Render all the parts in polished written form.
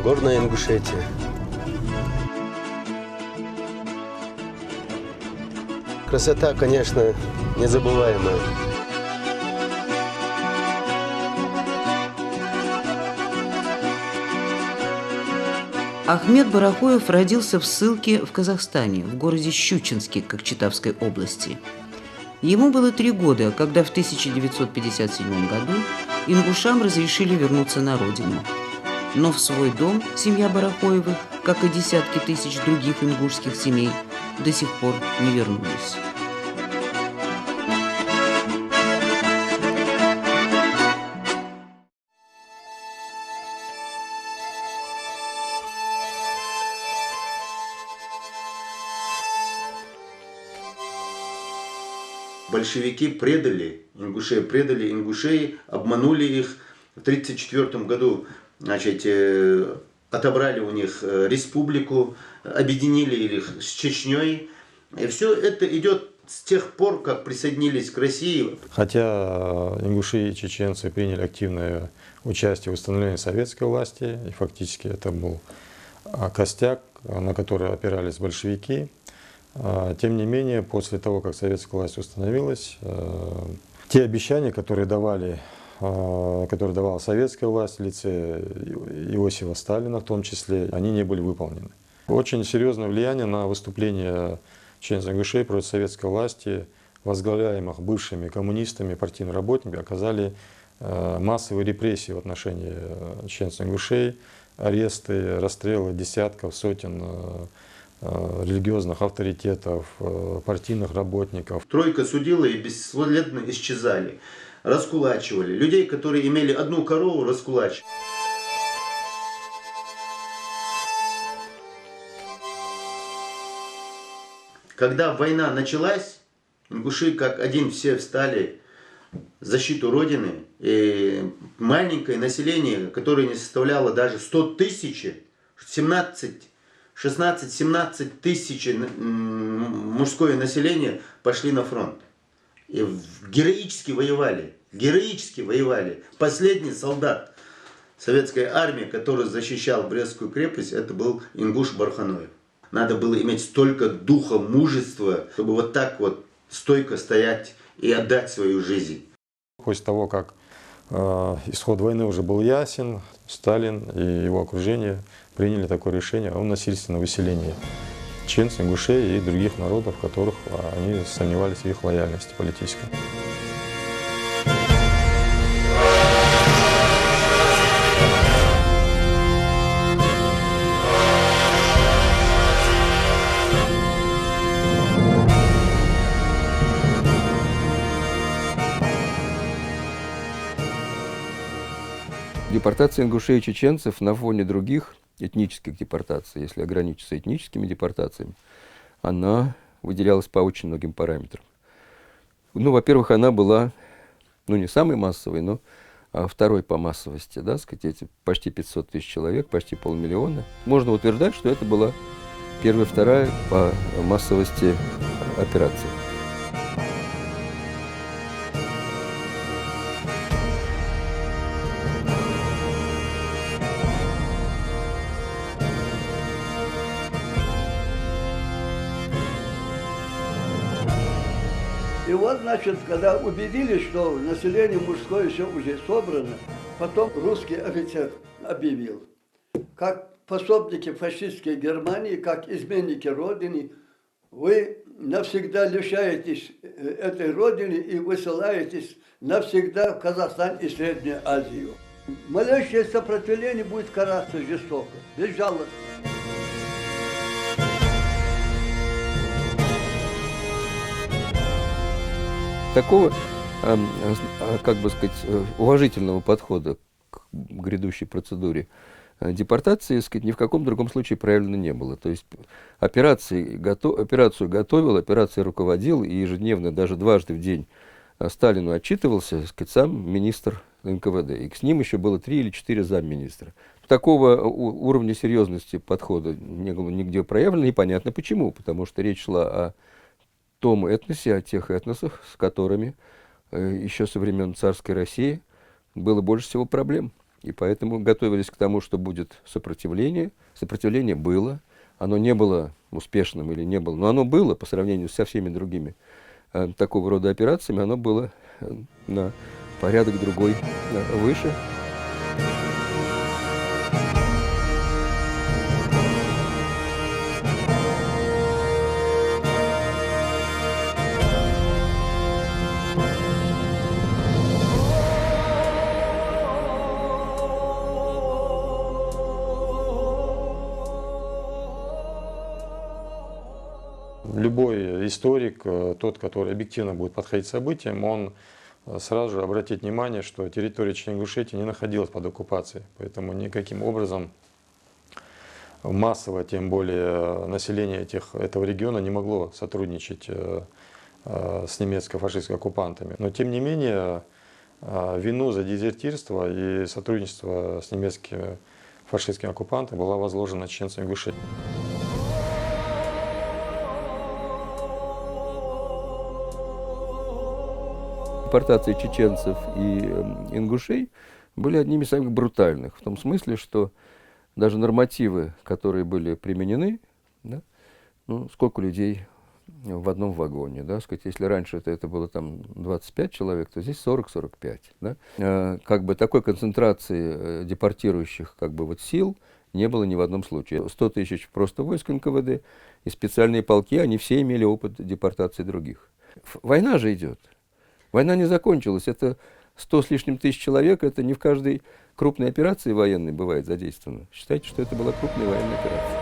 Горная Ингушетия. Красота, конечно, незабываемая. Ахмед Барахоев родился в ссылке в Казахстане, в городе Щучинске Кокчетавской области. Ему было 3 года, когда в 1957 году ингушам разрешили вернуться на родину. Но в свой дом семья Барахоевых, как и десятки тысяч других ингушских семей, до сих пор не вернулись. Большевики предали ингушей, обманули их. В 1934 году, значит, отобрали у них республику, объединили их с Чечней. И все это идет с тех пор, как присоединились к России. Хотя ингуши и чеченцы приняли активное участие в установлении советской власти, и фактически это был костяк, на который опирались большевики, тем не менее, после того, как советская власть установилась, те обещания, которые давала советская власть в лице Иосифа Сталина в том числе, они не были выполнены. Очень серьезное влияние на выступление чеченцев-ингушей против советской власти, возглавляемых бывшими коммунистами, партийными работниками, оказали массовые репрессии в отношении чеченцев-ингушей, аресты, расстрелы десятков, сотен религиозных авторитетов, партийных работников. Тройка судила и бесследно исчезали, раскулачивали. Людей, которые имели одну корову, раскулачивали. Когда война началась, ингуши как один все встали в защиту Родины. И маленькое население, которое не составляло даже 100 тысяч, 16-17 тысяч мужское население пошли на фронт. И героически воевали. Последний солдат советской армии, который защищал Брестскую крепость, это был ингуш Барахоев. Надо было иметь столько духа, мужества, чтобы вот так вот стойко стоять и отдать свою жизнь. После того, как исход войны уже был ясен, Сталин и его окружение приняли такое решение о насильственном выселении чеченцев, ингушей и других народов, в которых они сомневались в их лояльности политической. Депортация ингушей и чеченцев на фоне других этнических депортаций, если ограничиться этническими депортациями, она выделялась по очень многим параметрам. Ну, во-первых, она была, ну, не самой массовой, но второй по массовости, да, сказать, эти почти 500 тысяч человек, почти 500 000. Можно утверждать, что это была первая, вторая по массовости операция. И вот, значит, когда убедились, что население мужское все уже собрано, потом русский офицер объявил, как пособники фашистской Германии, как изменники Родины, вы навсегда лишаетесь этой Родины и высылаетесь навсегда в Казахстан и Среднюю Азию. Малейшее сопротивление будет караться жестоко, безжалостно. Такого, как бы сказать, уважительного подхода к грядущей процедуре депортации, сказать, ни в каком другом случае проявлено не было. То есть операцию готовил, операцией руководил и ежедневно, даже дважды в день Сталину отчитывался, сказать, сам министр НКВД. И с ним еще было 3 или 4 замминистра. Такого уровня серьезности подхода не было нигде проявлено, и понятно почему. Потому что речь шла о том этносе, о тех этносах, с которыми еще со времен царской России было больше всего проблем. И поэтому готовились к тому, что будет сопротивление. Сопротивление было. Оно не было успешным или не было, но оно было по сравнению со всеми другими такого рода операциями, оно было на порядок другой выше. Любой историк, тот, который объективно будет подходить к событиям, он сразу же обратит внимание, что территория Чечни-Ингушетии не находилась под оккупацией. Поэтому никаким образом массово, тем более население этого региона не могло сотрудничать с немецко-фашистскими оккупантами. Но тем не менее, вину за дезертирство и сотрудничество с немецкими фашистскими оккупантами была возложена на чеченцев-ингушей. Депортации чеченцев и ингушей были одними из самых брутальных, в том смысле, что даже нормативы, которые были применены, да, ну, сколько людей в одном вагоне, да, сказать, если раньше это было там 25 человек, то здесь 40-45, да. Как бы такой концентрации депортирующих как бы вот сил не было ни в одном случае. 100 тысяч просто войск НКВД и специальные полки, они все имели опыт депортации других. Война же идет. Война не закончилась. Это 100 с лишним тысяч человек. Это не в каждой крупной операции военной бывает задействовано. Считайте, что это была крупная военная операция.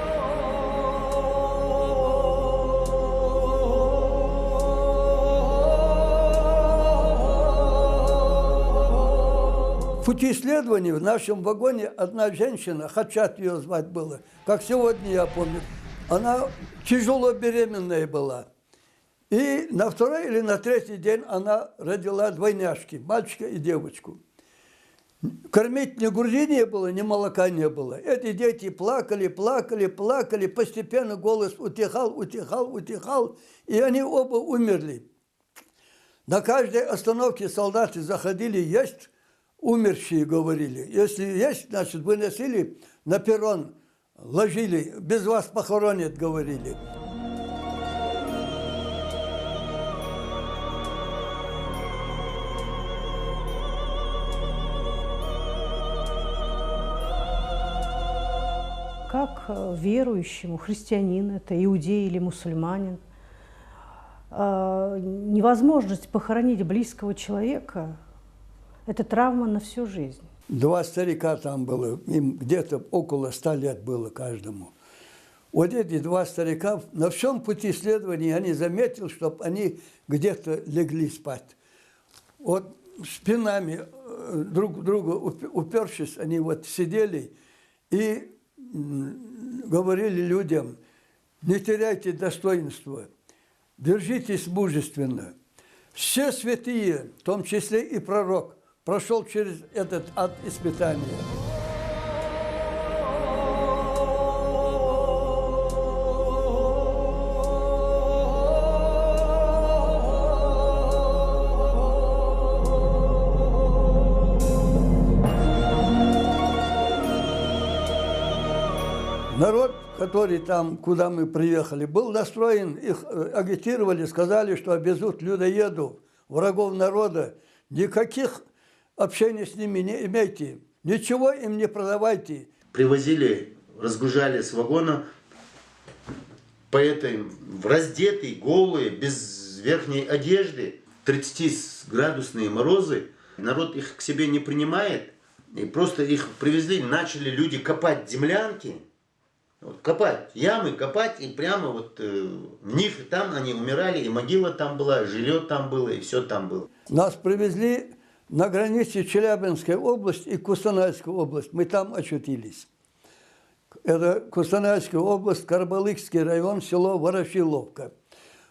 В пути исследований в нашем вагоне одна женщина, Хачат ее звать было, как сегодня я помню, она тяжело беременная была. И на второй или на третий день она родила двойняшки, мальчика и девочку. Кормить ни груди не было, ни молока не было. Эти дети плакали, плакали, плакали, постепенно голос утихал, утихал, утихал, и они оба умерли. На каждой остановке солдаты заходили есть, умершие говорили. Если есть, значит, выносили на перрон, ложили, без вас похоронят, говорили. Как верующему, христианин, это иудей или мусульманин, невозможность похоронить близкого человека – это травма на всю жизнь. Два старика там было, им где-то около 100 лет было каждому. Вот эти два старика на всем пути исследований они заметили, чтобы они где-то легли спать. Вот спинами друг к другу упершись, они вот сидели и говорили людям: не теряйте достоинства, держитесь мужественно. Все святые, в том числе и пророк, прошел через этот ад испытания. Народ, который там, куда мы приехали, был настроен, их агитировали, сказали, что обвезут людоедов, врагов народа. Никаких общения с ними не имейте, ничего им не продавайте. Привозили, разгружали с вагона поэты раздетые, голые, без верхней одежды, 30-градусные морозы. Народ их к себе не принимает, и просто их привезли, начали люди копать землянки. Вот, копать ямы, копать, и прямо вот в них и там они умирали, и могила там была, жилье там было, и все там было. Нас привезли на границе Челябинской области и Кустанайской области. Мы там очутились. Это Кустанайская область, Карбалыкский район, село Ворошиловка.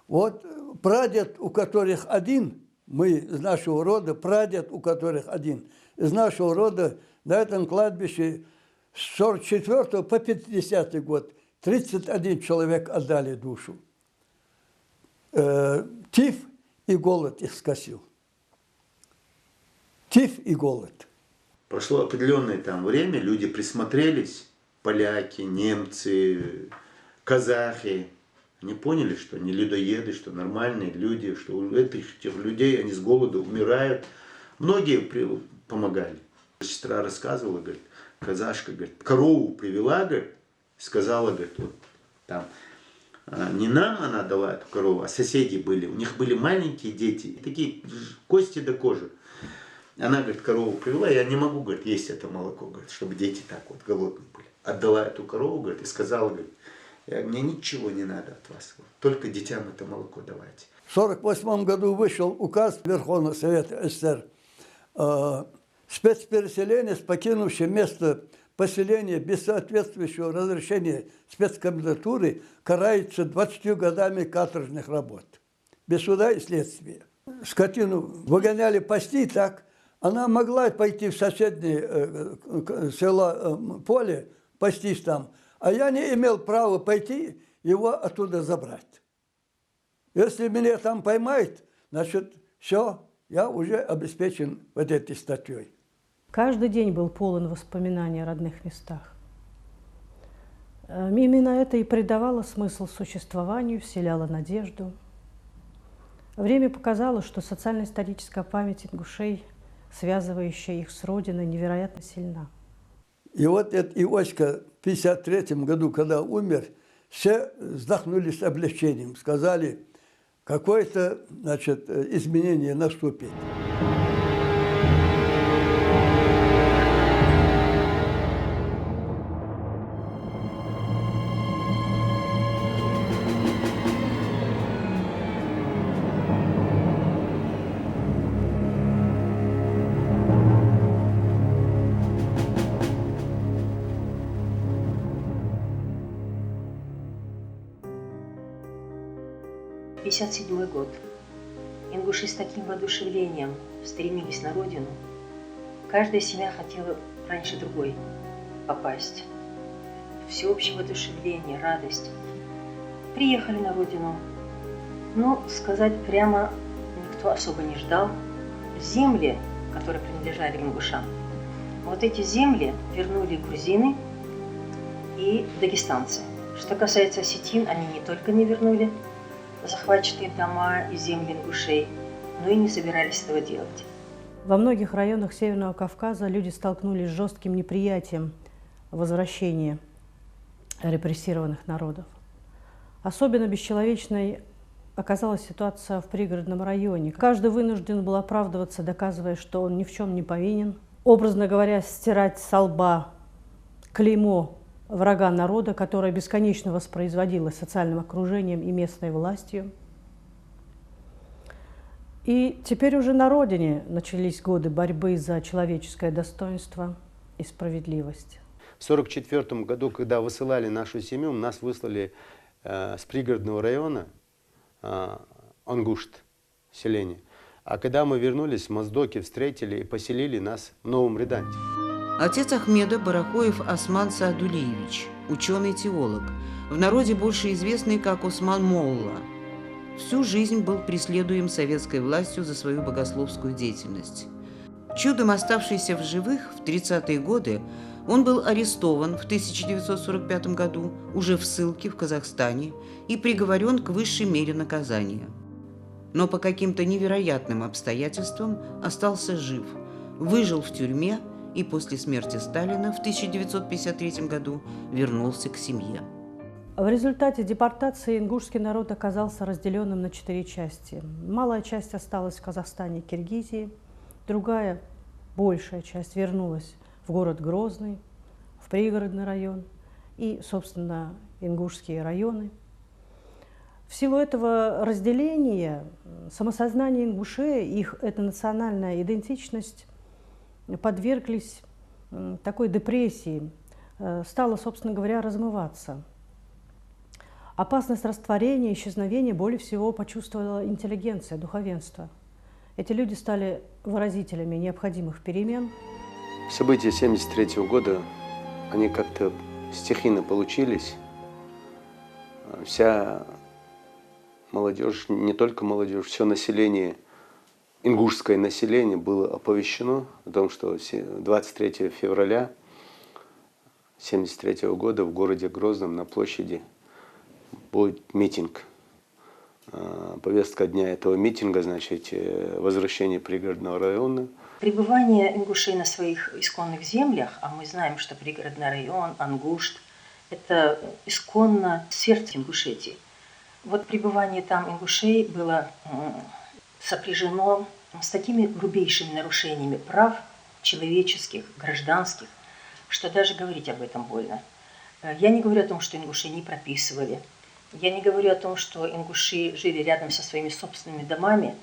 Вот прадед, у которых один, мы из нашего рода, прадед, у которых один, из нашего рода на этом кладбище с 44 по 50 год 31 человек отдали душу. Тиф и голод их скосил. Тиф и голод. Прошло определенное там время, люди присмотрелись, поляки, немцы, казахи. Они поняли, что они людоеды, что нормальные люди, что у этих людей они с голоду умирают. Многие помогали. Сестра рассказывала, говорит, казашка, говорит, корову привела, говорит, сказала, говорит, вот там, не нам она дала эту корову, а соседи были. У них были маленькие дети, такие кости до кожи. Она, говорит, корову привела, я не могу, говорит, есть это молоко, говорит, чтобы дети так вот голодные были. Отдала эту корову, говорит, и сказала, говорит, мне ничего не надо от вас, только детям это молоко давайте. В 1948 году вышел указ Верховного Совета СССР. Спецпереселенец, покинувший место поселения без соответствующего разрешения спецкомендатуры, карается 20 годами каторжных работ. Без суда и следствия. Скотину выгоняли пасти, так она могла пойти в соседнее поле, пастись там, а я не имел права пойти его оттуда забрать. Если меня там поймают, значит, все, я уже обеспечен вот этой статьей. Каждый день был полон воспоминаний о родных местах. Именно это и придавало смысл существованию, вселяло надежду. Время показало, что социально-историческая память ингушей, связывающая их с родиной, невероятно сильна. И вот этот Иоська в 1953 году, когда умер, все вздохнули с облегчением, сказали, какое-то, значит, изменение наступит. В 1957 год. Ингуши с таким воодушевлением стремились на родину. Каждая семья хотела раньше другой попасть. Всеобщее воодушевление, радость. Приехали на родину. Но, сказать прямо, никто особо не ждал. Земли, которые принадлежали ингушам, вот эти земли вернули грузины и дагестанцы. Что касается осетин, они не только не вернули захваченные дома и земли ингушей, но и не собирались этого делать. Во многих районах Северного Кавказа люди столкнулись с жестким неприятием возвращения репрессированных народов. Особенно бесчеловечной оказалась ситуация в пригородном районе. Каждый вынужден был оправдываться, доказывая, что он ни в чем не повинен. Образно говоря, стирать со лба клеймо врага народа, которое бесконечно воспроизводилось социальным окружением и местной властью. И теперь уже на родине начались годы борьбы за человеческое достоинство и справедливость. В 1944 году, когда высылали нашу семью, нас выслали с пригородного района, Ангушт, селение. А когда мы вернулись, моздоки встретили и поселили нас в Новом Реданте. Отец Ахмеда Барахоев Осман Саадулиевич, ученый-теолог, в народе больше известный как Осман Молла. Всю жизнь был преследуем советской властью за свою богословскую деятельность. Чудом оставшийся в живых в 30-е годы, он был арестован в 1945 году, уже в ссылке в Казахстане, и приговорен к высшей мере наказания. Но по каким-то невероятным обстоятельствам остался жив, выжил в тюрьме и после смерти Сталина в 1953 году вернулся к семье. В результате депортации ингушский народ оказался разделенным на 4 части. Малая часть осталась в Казахстане и Киргизии, другая, большая часть вернулась в город Грозный, в пригородный район и, собственно, ингушские районы. В силу этого разделения самосознание ингушей, их этнонациональная идентичность подверглись такой депрессии, стала, собственно говоря, размываться. Опасность растворения, исчезновения более всего почувствовала интеллигенция, духовенство. Эти люди стали выразителями необходимых перемен. События 1973 года, они как-то стихийно получились. Вся молодежь, не только молодежь, все население ингушское население было оповещено о том, что 23 февраля 1973 года в городе Грозном на площади будет митинг. Повестка дня этого митинга, значит, возвращение пригородного района. Пребывание ингушей на своих исконных землях, а мы знаем, что пригородный район, Ангушт, это исконно сердце Ингушетии. Вот пребывание там ингушей было сопряжено с такими грубейшими нарушениями прав человеческих, гражданских, что даже говорить об этом больно. Я не говорю о том, что ингуши не прописывали. Я не говорю о том, что ингуши жили рядом со своими собственными домами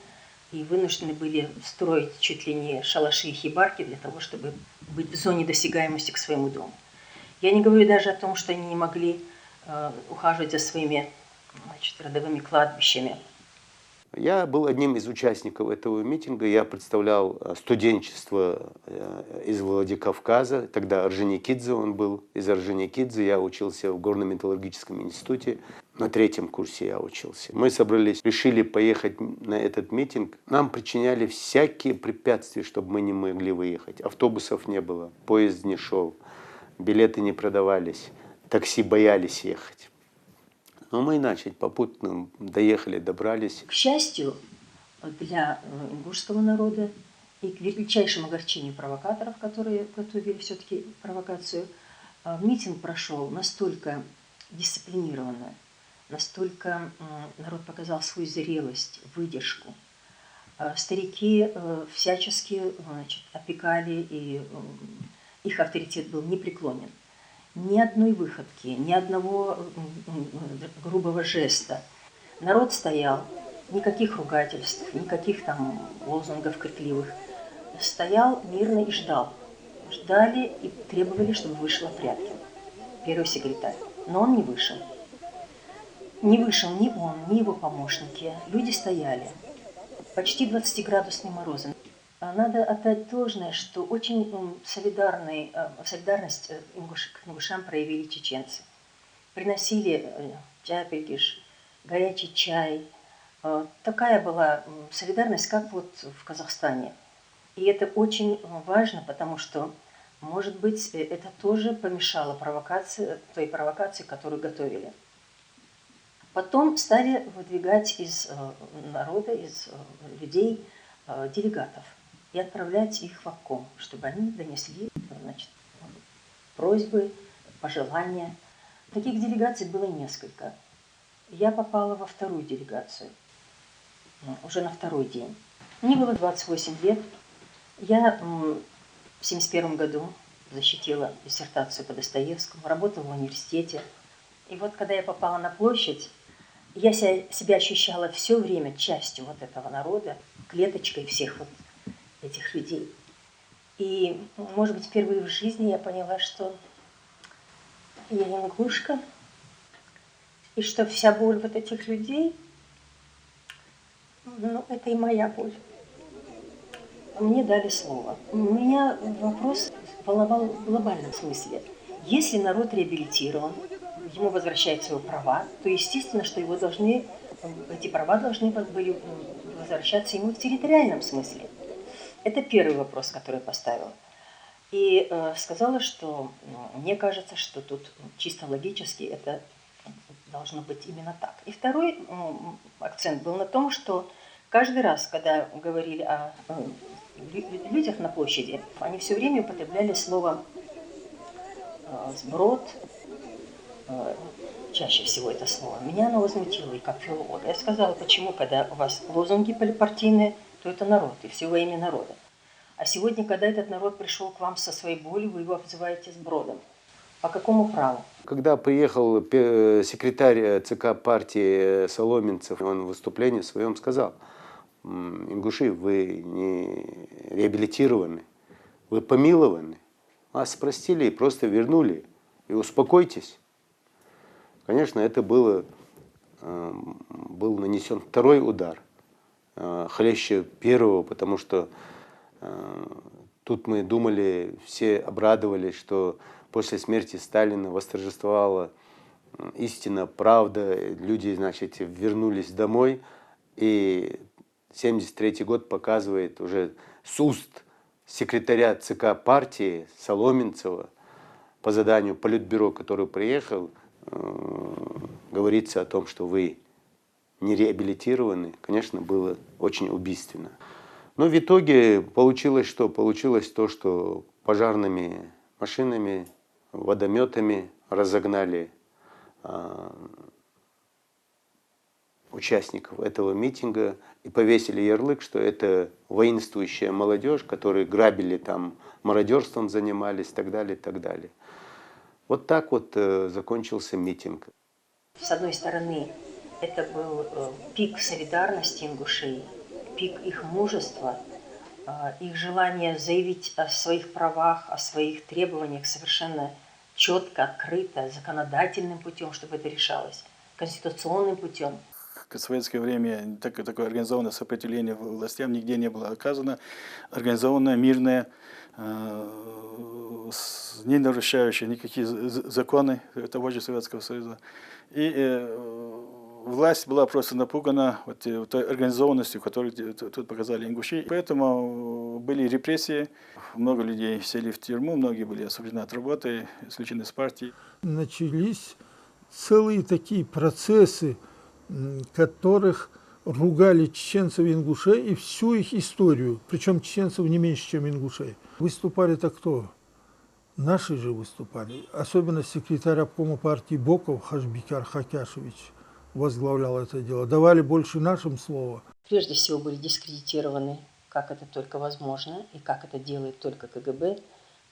и вынуждены были строить чуть ли не шалаши и хибарки для того, чтобы быть в зоне досягаемости к своему дому. Я не говорю даже о том, что они не могли ухаживать за своими, значит, родовыми кладбищами. Я был одним из участников этого митинга. Я представлял студенчество из Владикавказа. Тогда Орджоникидзе он был. Из Орджоникидзе я учился в горно-металлургическом институте. На 3-м курсе я учился. Мы собрались, решили поехать на этот митинг. Нам причиняли всякие препятствия, чтобы мы не могли выехать. Автобусов не было, поезд не шел, билеты не продавались, такси боялись ехать. Но мы, значит, попутно доехали, добрались. К счастью для ингушского народа и к величайшему огорчению провокаторов, которые готовили все-таки провокацию, митинг прошел настолько дисциплинированно, настолько народ показал свою зрелость, выдержку. Старики всячески, значит, опекали, и их авторитет был непреклонен. Ни одной выходки, ни одного грубого жеста. Народ стоял, никаких ругательств, никаких там лозунгов крикливых. Стоял мирно и ждал. Ждали и требовали, чтобы вышел Апряткин, первый секретарь. Но он не вышел. Не вышел ни он, ни его помощники. Люди стояли. Почти 20-градусные морозы. Надо отдать должное, что очень солидарность к ингушам проявили чеченцы. Приносили тяпельгиш, горячий чай. Такая была солидарность, как вот в Казахстане. И это очень важно, потому что, может быть, это тоже помешало той провокации, которую готовили. Потом стали выдвигать из народа, из людей делегатов и отправлять их в обком, чтобы они донесли, значит, просьбы, пожелания. Таких делегаций было несколько. Я попала во вторую делегацию, уже на второй день. Мне было 28 лет. Я в 1971 году защитила диссертацию по Достоевскому, работала в университете. И вот когда я попала на площадь, я себя ощущала все время частью вот этого народа, клеточкой всех вот этих людей. И, может быть, впервые в жизни я поняла, что я ингушка, и что вся боль вот этих людей, ну, это и моя боль. Мне дали слово. Меня вопрос волновал в глобальном смысле. Если народ реабилитирован, ему возвращаются его права, то естественно, что эти права должны были возвращаться ему в территориальном смысле. Это первый вопрос, который я поставила. И сказала, что мне кажется, что тут чисто логически это должно быть именно так. И второй акцент был на том, что каждый раз, когда говорили о людях на площади, они все время употребляли слово «сброд», чаще всего это слово. Меня оно возмутило и как филолога. Я сказала, почему, когда у вас лозунги партийные, то это народ, и все во имя народа. А сегодня, когда этот народ пришел к вам со своей болью, вы его обзываете сбродом. По какому праву? Когда приехал секретарь ЦК партии Соломенцев, он в выступлении своем сказал: ингуши, вы не реабилитированы, вы помилованы, вас простили и просто вернули, и успокойтесь. Конечно, это был нанесен второй удар, хлеще первого, потому что тут мы думали, все обрадовались, что после смерти Сталина восторжествовала истина, правда, люди, значит, вернулись домой, и 1973 год показывает уже с уст секретаря ЦК партии Соломенцева по заданию Политбюро, который приехал, говорится о том, что вы не реабилитированы, конечно, было очень убийственно. Но в итоге получилось что? Получилось то, что пожарными машинами, водометами разогнали участников этого митинга и повесили ярлык, что это воинствующая молодежь, которые грабили там, мародерством занимались и так далее, и так далее. Вот так вот закончился митинг. С одной стороны, это был пик солидарности ингушей, пик их мужества, их желания заявить о своих правах, о своих требованиях совершенно четко, открыто, законодательным путем, чтобы это решалось, конституционным путем. В советское время такое организованное сопротивление властям нигде не было оказано. Организованное, мирное, не нарушающее никакие законы того же Советского Союза. И власть была просто напугана той организованностью, которую тут показали ингуши. Поэтому были репрессии, много людей сели в тюрьму, многие были освобождены от работы, исключены из партии. Начались целые такие процессы, которых ругали чеченцев и ингушей и всю их историю, причем чеченцев не меньше, чем ингушей. Выступали-то кто? Наши же выступали. Особенно секретарь обкома партии Боков Хашбикар Хакяшевич возглавлял это дело. Давали больше нашим слова. Прежде всего были дискредитированы, как это только возможно, и как это делает только КГБ,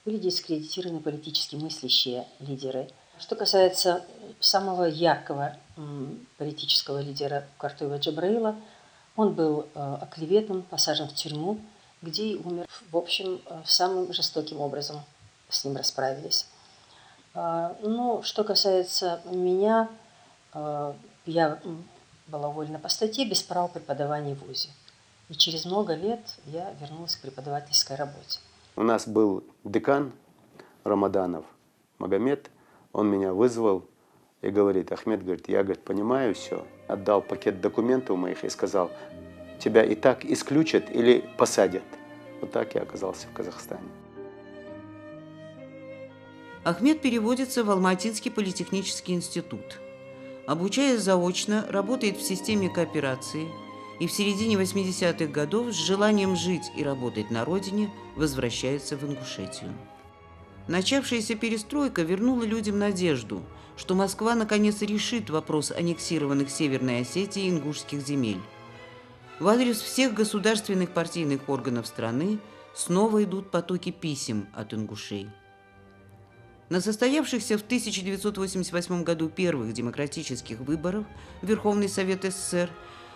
были дискредитированы политически мыслящие лидеры. Что касается самого яркого политического лидера Картоева Джабраила, он был оклеветан, посажен в тюрьму, где и умер, в общем, самым жестоким образом с ним расправились. Ну, что касается меня, я была уволена по статье без права преподавания в ВУЗе. И через много лет я вернулась к преподавательской работе. У нас был декан Рамаданов Магомед, он меня вызвал и говорит: Ахмед, говорит, я, говорит, понимаю все. Отдал пакет документов моих и сказал: тебя и так исключат или посадят. Вот так я оказался в Казахстане. Ахмед переводится в Алматинский политехнический институт. Обучаясь заочно, работает в системе кооперации и в середине 80-х годов с желанием жить и работать на родине возвращается в Ингушетию. Начавшаяся перестройка вернула людям надежду, что Москва наконец решит вопрос аннексированных Северной Осетии ингушских земель. В адрес всех государственных партийных органов страны снова идут потоки писем от ингушей. На состоявшихся в 1988 году первых демократических выборах в Верховный Совет СССР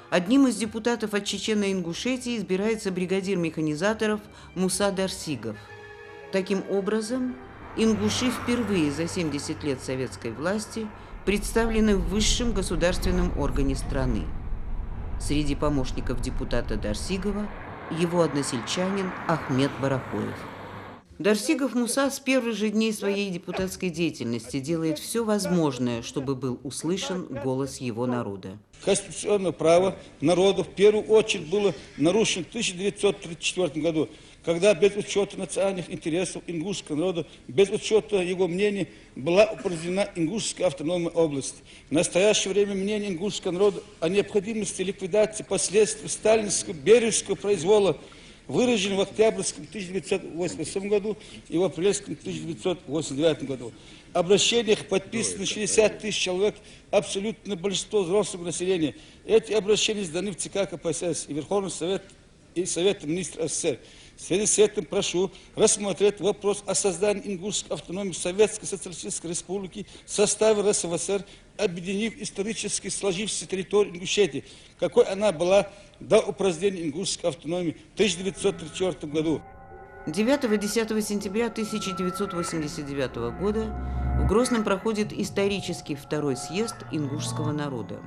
одним из депутатов от Чечено-Ингушетии избирается бригадир механизаторов Муса Дарсигов. Таким образом, ингуши впервые за 70 лет советской власти представлены в высшем государственном органе страны. Среди помощников депутата Дарсигова его односельчанин Ахмед Барахоев. Дарсигов Муса с первых же дней своей депутатской деятельности делает все возможное, чтобы был услышан голос его народа. Конституционное право народа в первую очередь было нарушено в 1934 году, когда без учета национальных интересов ингушского народа, без учета его мнений, была упразднена Ингушская автономная область. В настоящее время мнение ингушского народа о необходимости ликвидации последствий сталинского бережского произвола выражено в октябрьском 1988 году и в апрельском 1989 году. В обращениях подписано 60 тысяч человек, абсолютно большинство взрослого населения. Эти обращения сданы в ЦК КПСС и Верховный Совет и Совет министров СССР. В связи с этим прошу рассмотреть вопрос о создании ингушской автономии Советской Социалистической Республики в составе РСФСР, объединив исторически сложившуюся территорию Ингушетии, какой она была до упразднения ингушской автономии в 1934 году. 9-10 сентября 1989 года в Грозном проходит исторический второй съезд ингушского народа.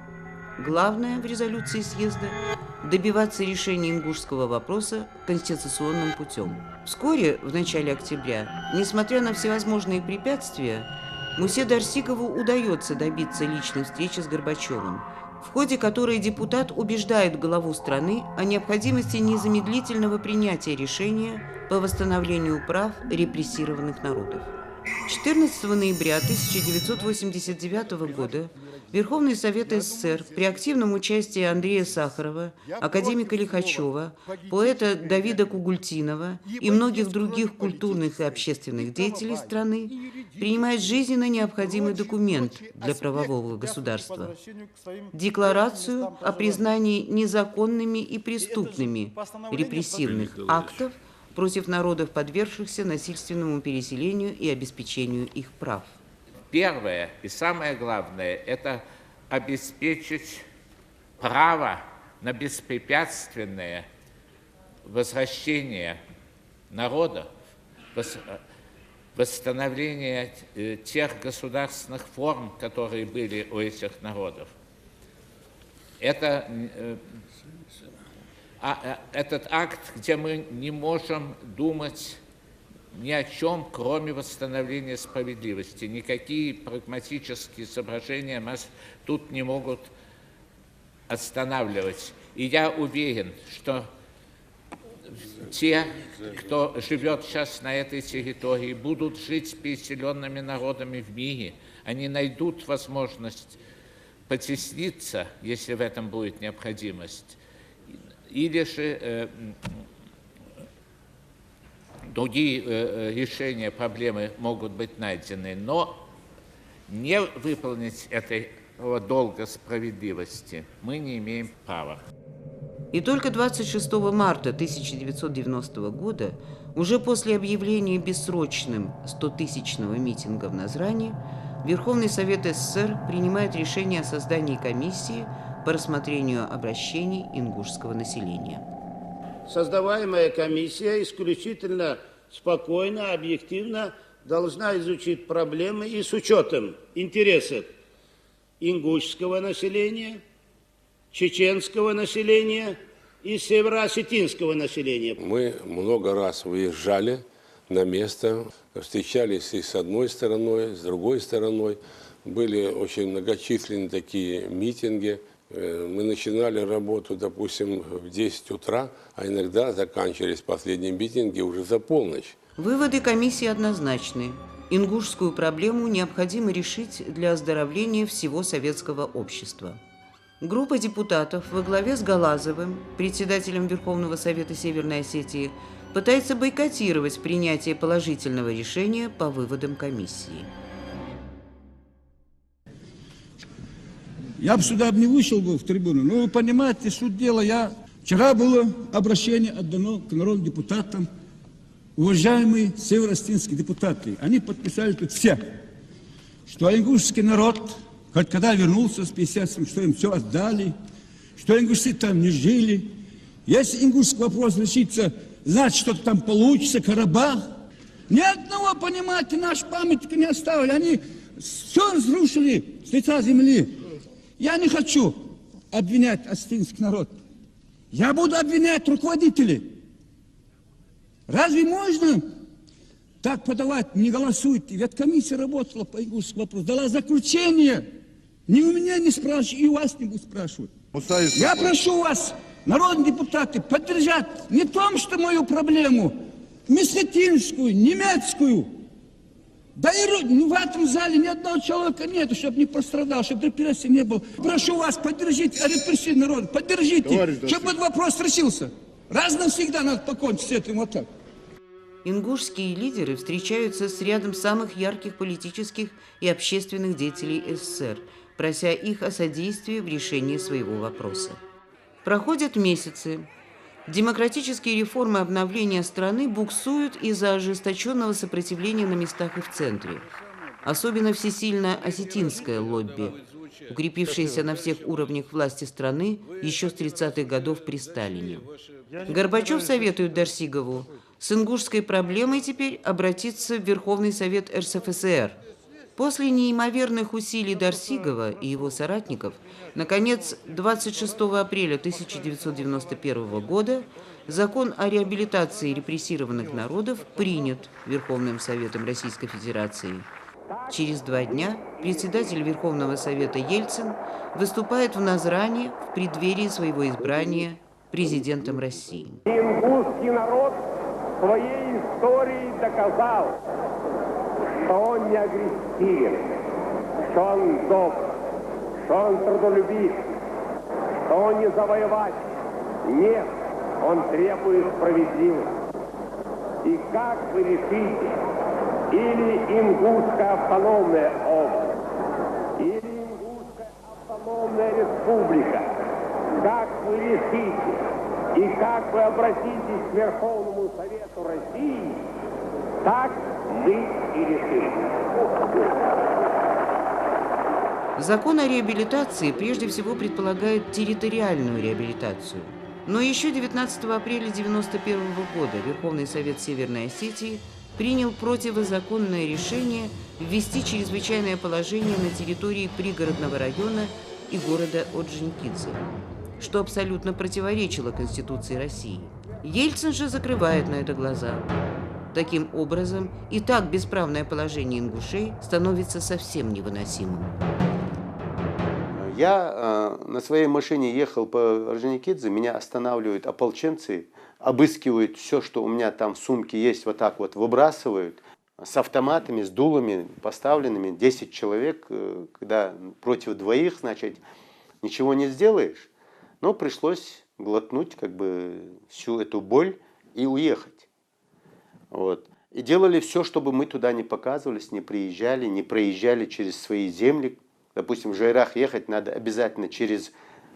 Главное в резолюции съезда – добиваться решения ингушского вопроса конституционным путем. Вскоре, в начале октября, несмотря на всевозможные препятствия, Мусе Дарсигову удается добиться личной встречи с Горбачевым, в ходе которой депутат убеждает главу страны о необходимости незамедлительного принятия решения по восстановлению прав репрессированных народов. 14 ноября 1989 года Верховный Совет СССР при активном участии Андрея Сахарова, академика Лихачева, поэта Давида Кугультинова и многих других культурных и общественных деятелей страны принимает жизненно необходимый документ для правового государства – Декларацию о признании незаконными и преступными репрессивных актов против народов, подвергшихся насильственному переселению и обеспечению их прав. Первое и самое главное – это обеспечить право на беспрепятственное возвращение народа, восстановление тех государственных форм, которые были у этих народов. Это этот акт, где мы не можем думать ни о чем, кроме восстановления справедливости. Никакие прагматические соображения нас тут не могут останавливать. И я уверен, что те, кто живет сейчас на этой территории, будут жить с переселенными народами в мире. Они найдут возможность потесниться, если в этом будет необходимость. Или же другие решения проблемы могут быть найдены, но не выполнить этого долга справедливости мы не имеем права. И только 26 марта 1990 года, уже после объявления бессрочным 100-тысячного митинга в Назране, Верховный Совет СССР принимает решение о создании комиссии по рассмотрению обращений ингушского населения. Создаваемая комиссия исключительно спокойно, объективно должна изучить проблемы и с учетом интересов ингушского населения, чеченского населения и североосетинского населения. Мы много раз выезжали на место, встречались и с одной стороной, с другой стороной. Были очень многочисленные такие митинги. Мы начинали работу, допустим, в 10 утра, а иногда заканчивались последние митинги уже за полночь. Выводы комиссии однозначны. Ингушскую проблему необходимо решить для оздоровления всего советского общества. Группа депутатов во главе с Галазовым, председателем Верховного Совета Северной Осетии, пытается бойкотировать принятие положительного решения по выводам комиссии. Я бы сюда не вышел бы в трибуну, но вы понимаете, суть дела. Вчера было обращение отдано к народным депутатам, уважаемые северо-осетинские депутаты. Они подписали тут все, что ингушский народ, хоть когда вернулся с 57, что им все отдали, что ингушцы там не жили. Если ингушский вопрос решится, значит, что-то там получится, Карабах. Ни одного, понимаете, наш памятник не оставили. Они все разрушили с лица земли. Я не хочу обвинять осетинский народ. Я буду обвинять руководителей. Разве можно так подавать? Не голосуйте. Ведь комиссия работала по ингушскому вопросу, дала заключение. Ни у меня не спрашивают, и у вас не буду спрашивать. Я прошу вас, народные депутаты, поддержать не том, что мою проблему, месхетинскую, немецкую. Да и в этом зале ни одного человека нет, чтобы не пострадал, чтобы репрессий не было. Прошу вас, поддержите репрессии народа, поддержите, чтобы этот вопрос решился. Раз навсегда надо покончить с этим вот так. Ингушские лидеры встречаются с рядом самых ярких политических и общественных деятелей СССР, прося их о содействии в решении своего вопроса. Проходят месяцы. Демократические реформы обновления страны буксуют из-за ожесточенного сопротивления на местах и в центре. Особенно всесильно осетинское лобби, укрепившееся на всех уровнях власти страны еще с 30-х годов при Сталине. Горбачев советует Дарсигову с ингушской проблемой теперь обратиться в Верховный Совет РСФСР. После неимоверных усилий Дарсигова и его соратников, наконец, 26 апреля 1991 года закон о реабилитации репрессированных народов принят Верховным Советом Российской Федерации. Через 2 дня председатель Верховного Совета Ельцин выступает в Назрани в преддверии своего избрания президентом России. Ингушский народ своей историей доказал, что он не агрессивен, что он добр, что он трудолюбив, что он не завоеватель. Нет, он требует справедливости. И как вы решите, или Ингушская автономная область, или Ингушская автономная республика, как вы решите, и как вы обратитесь к Верховному Совету России, так мы и решим. Закон о реабилитации прежде всего предполагает территориальную реабилитацию. Но еще 19 апреля 1991 года Верховный Совет Северной Осетии принял противозаконное решение ввести чрезвычайное положение на территории пригородного района и города Орджоникидзе, что абсолютно противоречило Конституции России. Ельцин же закрывает на это глаза. Таким образом, и так бесправное положение ингушей становится совсем невыносимым. Я на своей машине ехал по Орджоникидзе, меня останавливают ополченцы, обыскивают все, что у меня там в сумке есть, вот так вот выбрасывают, с автоматами, с дулами поставленными, 10 человек, когда против двоих, значит, ничего не сделаешь. Но пришлось глотнуть как бы всю эту боль и уехать. Вот. И делали все, чтобы мы туда не показывались, не приезжали, не проезжали через свои земли. Допустим, в Жайрах ехать надо обязательно через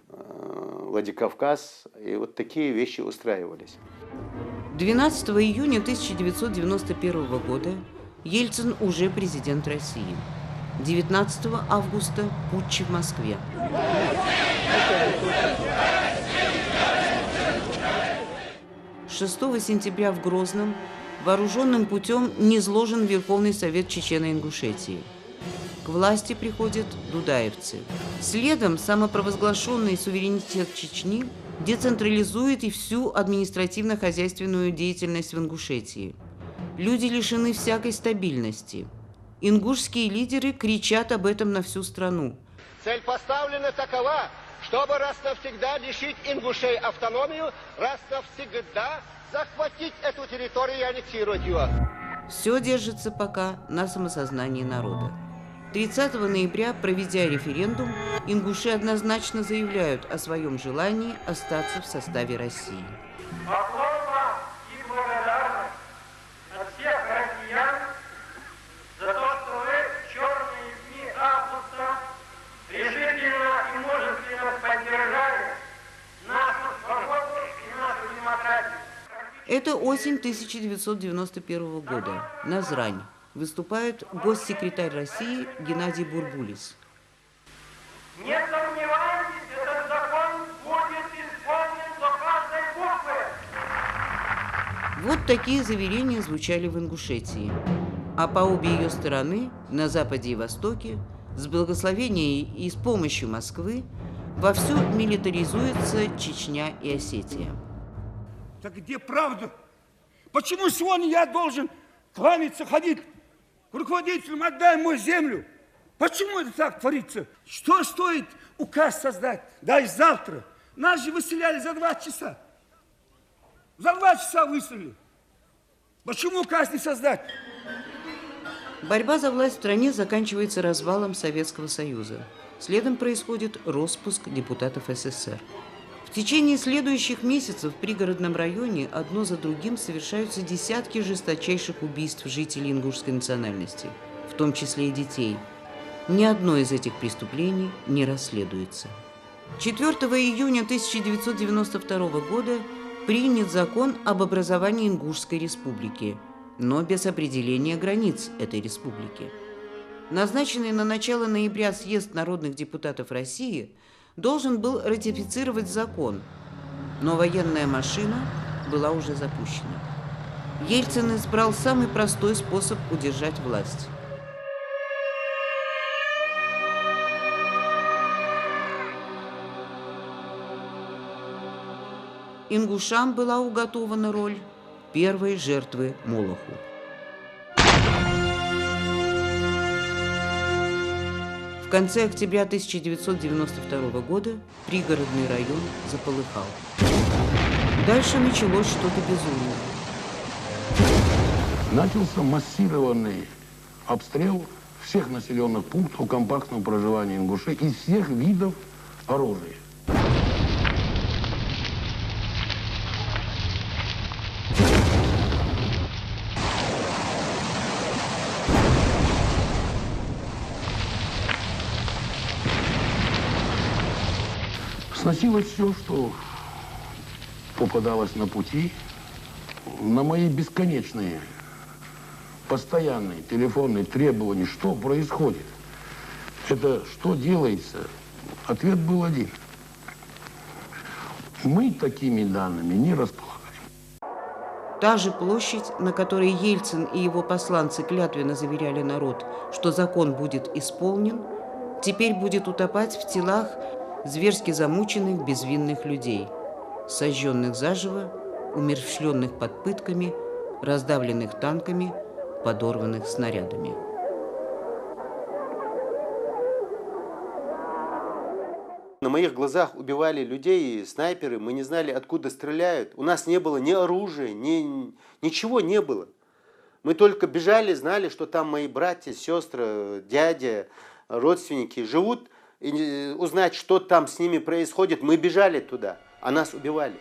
Владикавказ. И вот такие вещи устраивались. 12 июня 1991 года Ельцин уже президент России. 19 августа путч в Москве. 6 сентября в Грозном вооруженным путем низложен Верховный Совет Чечено-Ингушетии. К власти приходят дудаевцы. Следом самопровозглашенный суверенитет Чечни децентрализует и всю административно-хозяйственную деятельность в Ингушетии. Люди лишены всякой стабильности. Ингушские лидеры кричат об этом на всю страну. Цель поставлена такова, чтобы раз навсегда лишить ингушей автономию, раз навсегда захватить эту территорию и аннексировать ее. Все держится пока на самосознании народа. 30 ноября, проведя референдум, ингуши однозначно заявляют о своем желании остаться в составе России. Поклон вам и благодарность от всех россиян за то, что вы в черные дни августа решительно и мужественно поддержали нашу свободу и нашу демократию. Это осень 1991 года. Назрань. Выступает госсекретарь России Геннадий Бурбулис. Не сомневайтесь, этот закон будет исполнен до каждой буквы. Вот такие заверения звучали в Ингушетии. А по обе ее стороны, на западе и востоке, с благословения и с помощью Москвы, вовсю милитаризуется Чечня и Осетия. Так где правда? Почему сегодня я должен кланяться, ходить к руководителям, отдай мою землю? Почему это так творится? Что стоит указ создать? Да и завтра. Нас же выселяли за 2 часа. За 2 часа выселили. Почему указ не создать? Борьба за власть в стране заканчивается развалом Советского Союза. Следом происходит распуск депутатов СССР. В течение следующих месяцев в пригородном районе одно за другим совершаются десятки жесточайших убийств жителей ингушской национальности, в том числе и детей. Ни одно из этих преступлений не расследуется. 4 июня 1992 года принят закон об образовании Ингушской республики, но без определения границ этой республики. Назначенный на начало ноября съезд народных депутатов России должен был ратифицировать закон, но военная машина была уже запущена. Ельцин избрал самый простой способ удержать власть. Ингушам была уготована роль первой жертвы Молоху. В конце октября 1992 года пригородный район заполыхал. Дальше началось что-то безумное. Начался массированный обстрел всех населенных пунктов компактного проживания ингушей из всех видов оружия. Сносилось все, что попадалось на пути. На мои бесконечные, постоянные телефонные требования, что происходит, это что делается, ответ был один. Мы такими данными не располагаем. Та же площадь, на которой Ельцин и его посланцы клятвенно заверяли народ, что закон будет исполнен, теперь будет утопать в телах зверски замученных безвинных людей, сожженных заживо, умерщвленных под пытками, раздавленных танками, подорванных снарядами. На моих глазах убивали людей, снайперы, мы не знали, откуда стреляют. У нас не было ни оружия, ничего не было. Мы только бежали, знали, что там мои братья, сестры, дядя, родственники живут. И узнать, что там с ними происходит, мы бежали туда, а нас убивали.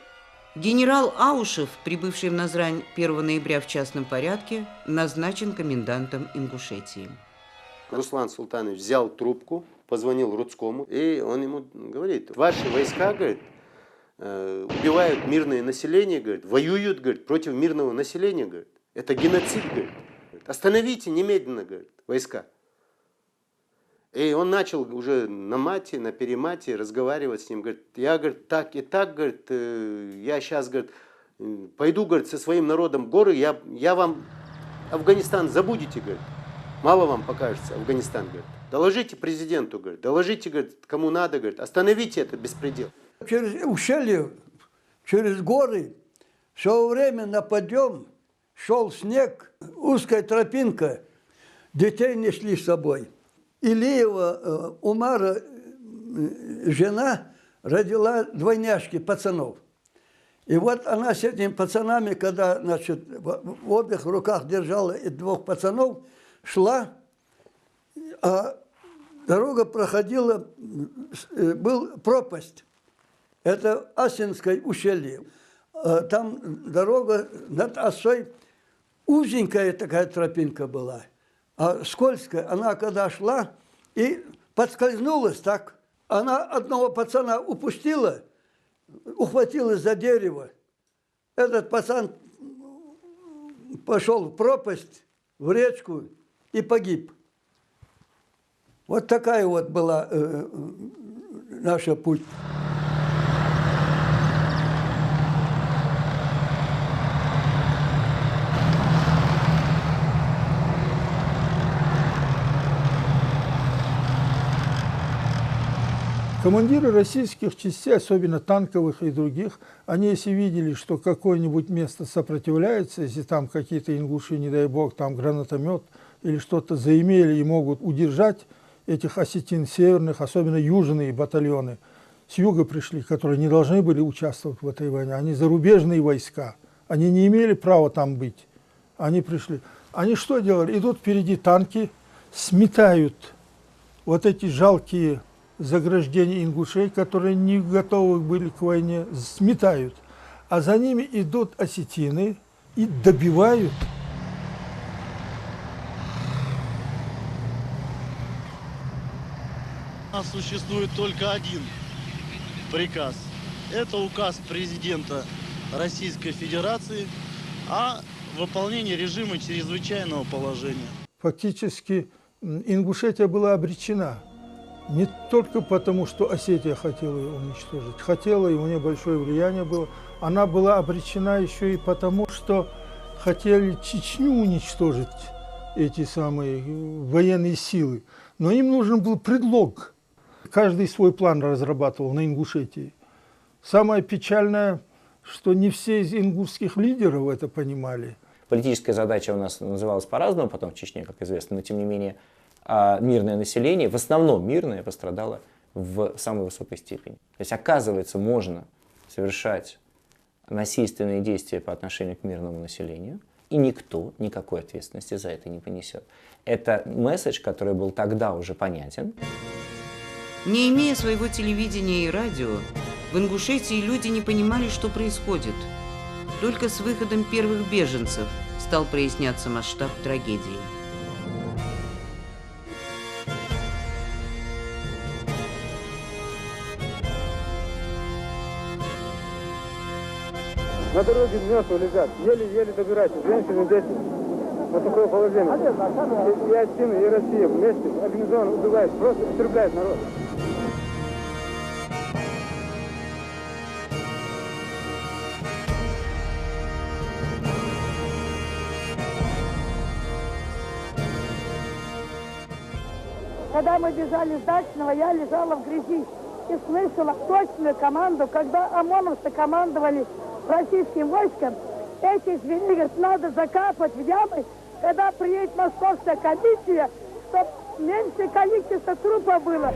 Генерал Аушев, прибывший в Назрань 1 ноября в частном порядке, назначен комендантом Ингушетии. Руслан Султанович взял трубку, позвонил Рудскому, и он ему говорит: ваши войска, говорит, убивают мирное население, говорит, воюют, говорит, против мирного населения, говорит. Это геноцид, говорит. Остановите немедленно, говорит, войска. И он начал уже на мате, на перемате разговаривать с ним. Говорит, я, говорит, так и так, говорит, я сейчас, говорит, пойду, говорит, со своим народом в горы, я вам Афганистан забудете, говорит. Мало вам покажется Афганистан, говорит. Доложите президенту, говорит, доложите, говорит, кому надо, говорит, остановите этот беспредел. Через ущелье, через горы, все время на подъем шел снег, узкая тропинка, детей несли с собой. Илиева Умара, жена, родила двойняшки пацанов. И вот она с этими пацанами, когда, значит, в обеих руках держала и двух пацанов, шла, а дорога проходила, был пропасть. Это Асинское ущелье. Там дорога над осой, узенькая такая тропинка была. А скользкая, она когда шла и подскользнулась так, она одного пацана упустила, ухватилась за дерево. Этот пацан пошел в пропасть, в речку и погиб. Вот такая вот была наша путь. Командиры российских частей, особенно танковых и других, они если видели, что какое-нибудь место сопротивляется, если там какие-то ингуши, не дай бог, там гранатомет или что-то заимели и могут удержать этих осетин северных, особенно южные батальоны, с юга пришли, которые не должны были участвовать в этой войне. Они зарубежные войска, они не имели права там быть. Они пришли. Они что делали? Идут впереди танки, сметают вот эти жалкие заграждения ингушей, которые не готовы были к войне, сметают. А за ними идут осетины и добивают. У нас существует только один приказ. Это указ президента Российской Федерации о выполнении режима чрезвычайного положения. Фактически Ингушетия была обречена. Не только потому, что Осетия хотела ее уничтожить, хотела, и у нее большое влияние было. Она была обречена еще и потому, что хотели Чечню уничтожить, эти самые военные силы. Но им нужен был предлог. Каждый свой план разрабатывал на Ингушетии. Самое печальное, что не все из ингушских лидеров это понимали. Политическая задача у нас называлась по-разному потом в Чечне, как известно, но тем не менее а мирное население, в основном мирное, пострадало в самой высокой степени. То есть, оказывается, можно совершать насильственные действия по отношению к мирному населению, и никто никакой ответственности за это не понесет. Это месседж, который был тогда уже понятен. Не имея своего телевидения и радио, в Ингушетии люди не понимали, что происходит. Только с выходом первых беженцев стал проясняться масштаб трагедии. На дороге мертвые лежат, еле-еле добираются, женщины, дети. Вот такое положение. И Осетия, и Россия вместе организованно убивают, просто истребляют народ. Когда мы бежали с Дачного, я лежала в грязи и слышала точную команду, когда ОМОНовцы командовали российским войском, этих зверей, говорит, надо закапать в ямы, когда приедет московская комиссия, чтобы меньшее количество трупов было.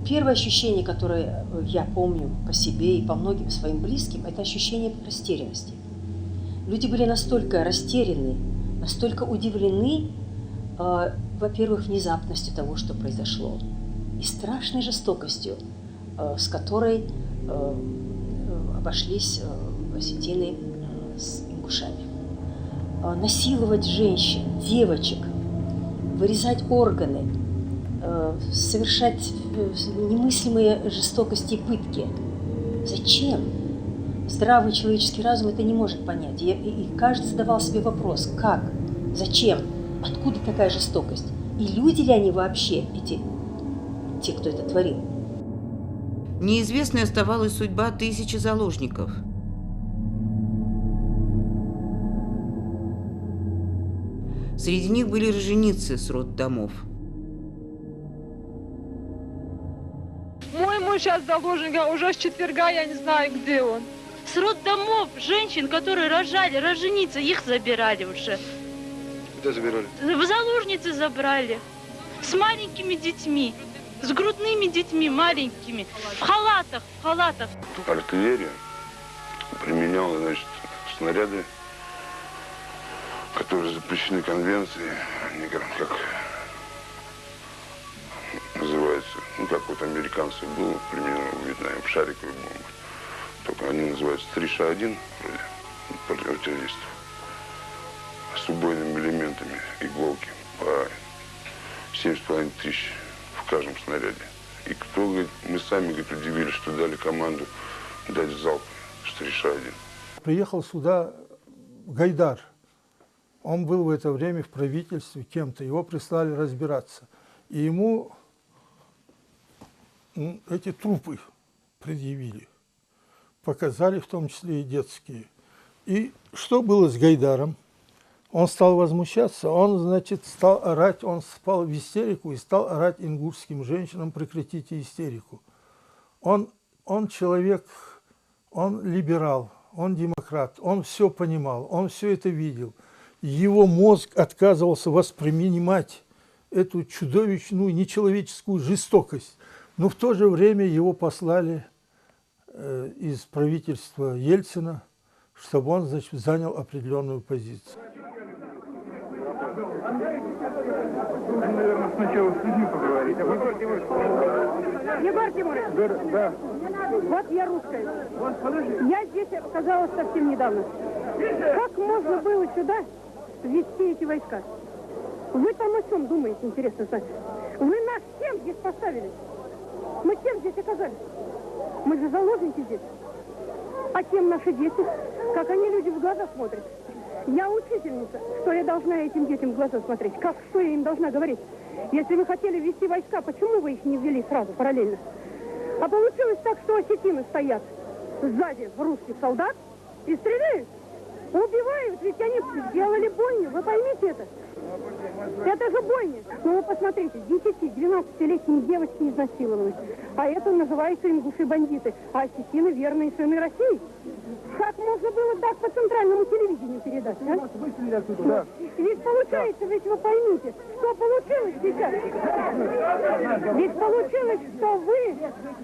Первое ощущение, которое я помню по себе и по многим своим близким, это ощущение растерянности. Люди были настолько растеряны, настолько удивлены, во-первых, внезапностью того, что произошло, и страшной жестокостью, с которой обошлись осетины с ингушами. Насиловать женщин, девочек, вырезать органы, совершать немыслимые жестокости и пытки. Зачем? Здравый человеческий разум это не может понять. И каждый задавал себе вопрос, как, зачем, откуда такая жестокость? И люди ли они вообще, те, кто это творил? Неизвестной оставалась судьба тысячи заложников. Среди них были роженицы с роддомов. Мой муж сейчас заложник, уже с четверга я не знаю, где он. С роддомов женщин, которые рожали, роженицы, их забирали уже. Где забирали? В заложницы забрали. С маленькими детьми, с грудными детьми маленькими, в халатах. Артиллерия применяла, значит, снаряды, которые запрещены конвенцией, они как называется, как вот американцев было применено в Вьетнаме, шариковые бомбы. Только они называются 3Ш1, вроде, против террористов, с убойными элементами, иголки, по 7,5 тысяч в каждом снаряде. И кто, говорит, мы сами, говорит, удивились, что дали команду дать залп с 3Ш1. Приехал сюда Гайдар. Он был в это время в правительстве кем-то. Его прислали разбираться. И ему эти трупы предъявили. Показали, в том числе и детские. И что было с Гайдаром? Он стал возмущаться, он, значит, стал орать, он впал в истерику и стал орать ингушским женщинам: прекратите истерику. Он человек, он либерал, он демократ, он все понимал, он все это видел. Его мозг отказывался воспринимать эту чудовищную, нечеловеческую жестокость. Но в то же время его послали из правительства Ельцина, чтобы он, значит, занял определенную позицию. Наверное, сначала с людьми поговорить. Егор Тимурович, да. Вот я русская. Я здесь оказалась совсем недавно. Как можно было сюда ввести эти войска? Вы там о чем думаете, интересно знать? Вы нас кем здесь поставили? Мы кем здесь оказались? Мы же заложники здесь. А кем наши дети? Как они люди в глаза смотрят? Я учительница. Что я должна этим детям в глаза смотреть? Что я им должна говорить? Если вы хотели ввести войска, почему вы их не ввели сразу, параллельно? А получилось так, что осетины стоят сзади русских солдат и стреляют. Убивают, ведь они сделали бойню. Вы поймите это. Это же бойня. Ну вы посмотрите, 10-12-летние девочки изнасиловались. А это называется ингуши-бандиты. А осетины верные сыны России. Как можно было так по центральному телевидению передать, а? Ведь получается, ведь вы поймите, что получилось сейчас. Ведь получилось, что вы,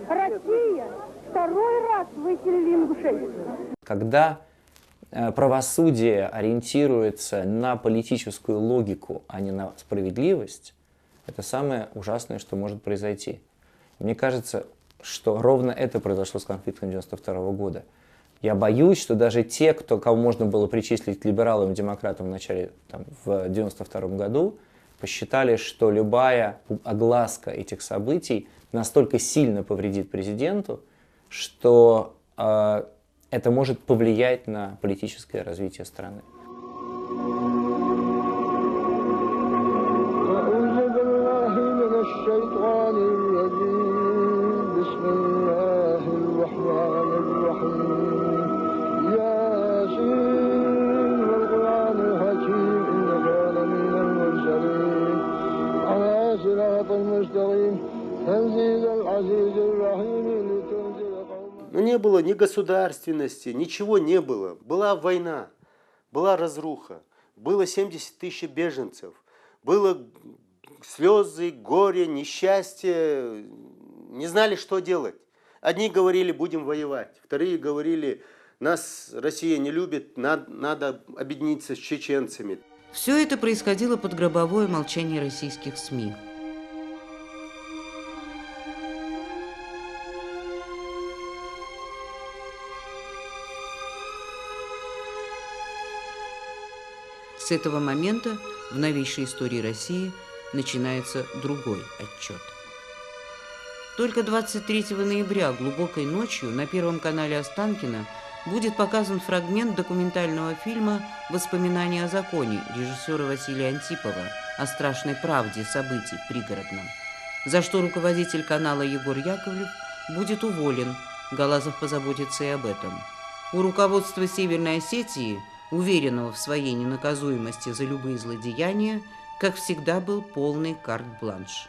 Россия, второй раз выселили ингушей. Когда правосудие ориентируется на политическую логику, а не на справедливость, это самое ужасное, что может произойти. Мне кажется, что ровно это произошло с конфликтом 1992 года. Я боюсь, что даже те, кого можно было причислить к либералам и демократам в начале, в 1992 году, посчитали, что любая огласка этих событий настолько сильно повредит президенту, что это может повлиять на политическое развитие страны. Но не было ни государственности, ничего не было. Была война, была разруха, было 70 тысяч беженцев, было слезы, горе, несчастье, не знали, что делать. Одни говорили, будем воевать, вторые говорили, нас Россия не любит, надо объединиться с чеченцами. Все это происходило под гробовое молчание российских СМИ. С этого момента в новейшей истории России начинается другой отчет. Только 23 ноября глубокой ночью на Первом канале Останкино будет показан фрагмент документального фильма «Воспоминания о законе» режиссера Василия Антипова о страшной правде событий в Пригородном, за что руководитель канала Егор Яковлев будет уволен. Галазов позаботится и об этом. У руководства Северной Осетии, уверенного в своей ненаказуемости за любые злодеяния, как всегда был полный карт-бланш.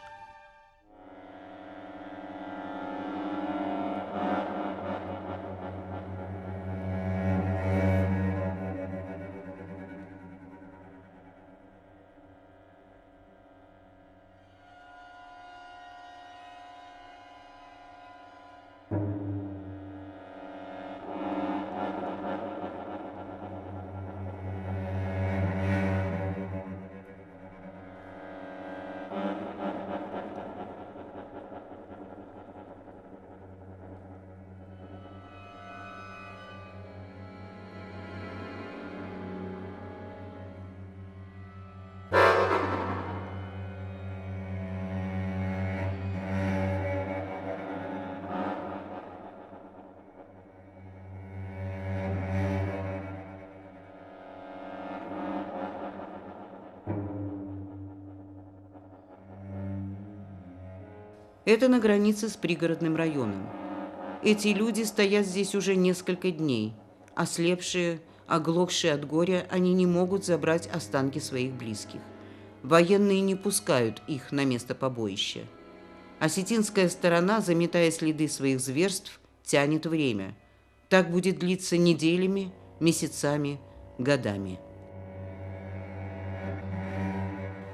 Это на границе с пригородным районом. Эти люди стоят здесь уже несколько дней. Ослепшие, оглохшие от горя, они не могут забрать останки своих близких. Военные не пускают их на место побоища. Осетинская сторона, заметая следы своих зверств, тянет время. Так будет длиться неделями, месяцами, годами.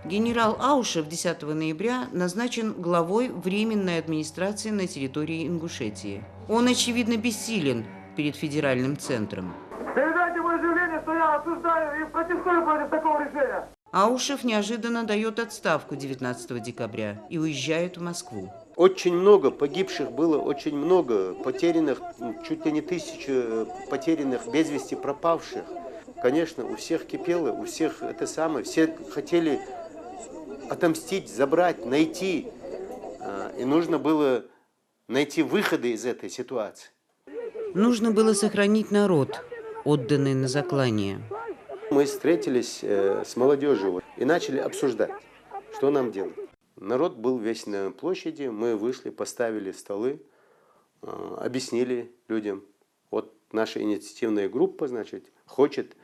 Генерал Аушев 10 ноября назначен главой Временной администрации на территории Ингушетии. Он, очевидно, бессилен перед федеральным центром. Передайте мое заявление, что я осуждаю и протестую против такого решения. Аушев неожиданно дает отставку 19 декабря и уезжает в Москву. Очень много погибших было, очень много потерянных, чуть ли не 1000 потерянных, без вести пропавших. Конечно, у всех кипело, у всех это самое, все хотели отомстить, забрать, найти. И нужно было найти выходы из этой ситуации. Нужно было сохранить народ, отданный на заклание. мы встретились с молодежью и начали обсуждать, что нам делать. Народ был весь на площади, мы вышли, поставили столы, объяснили людям. Вот наша инициативная группа, значит, хочет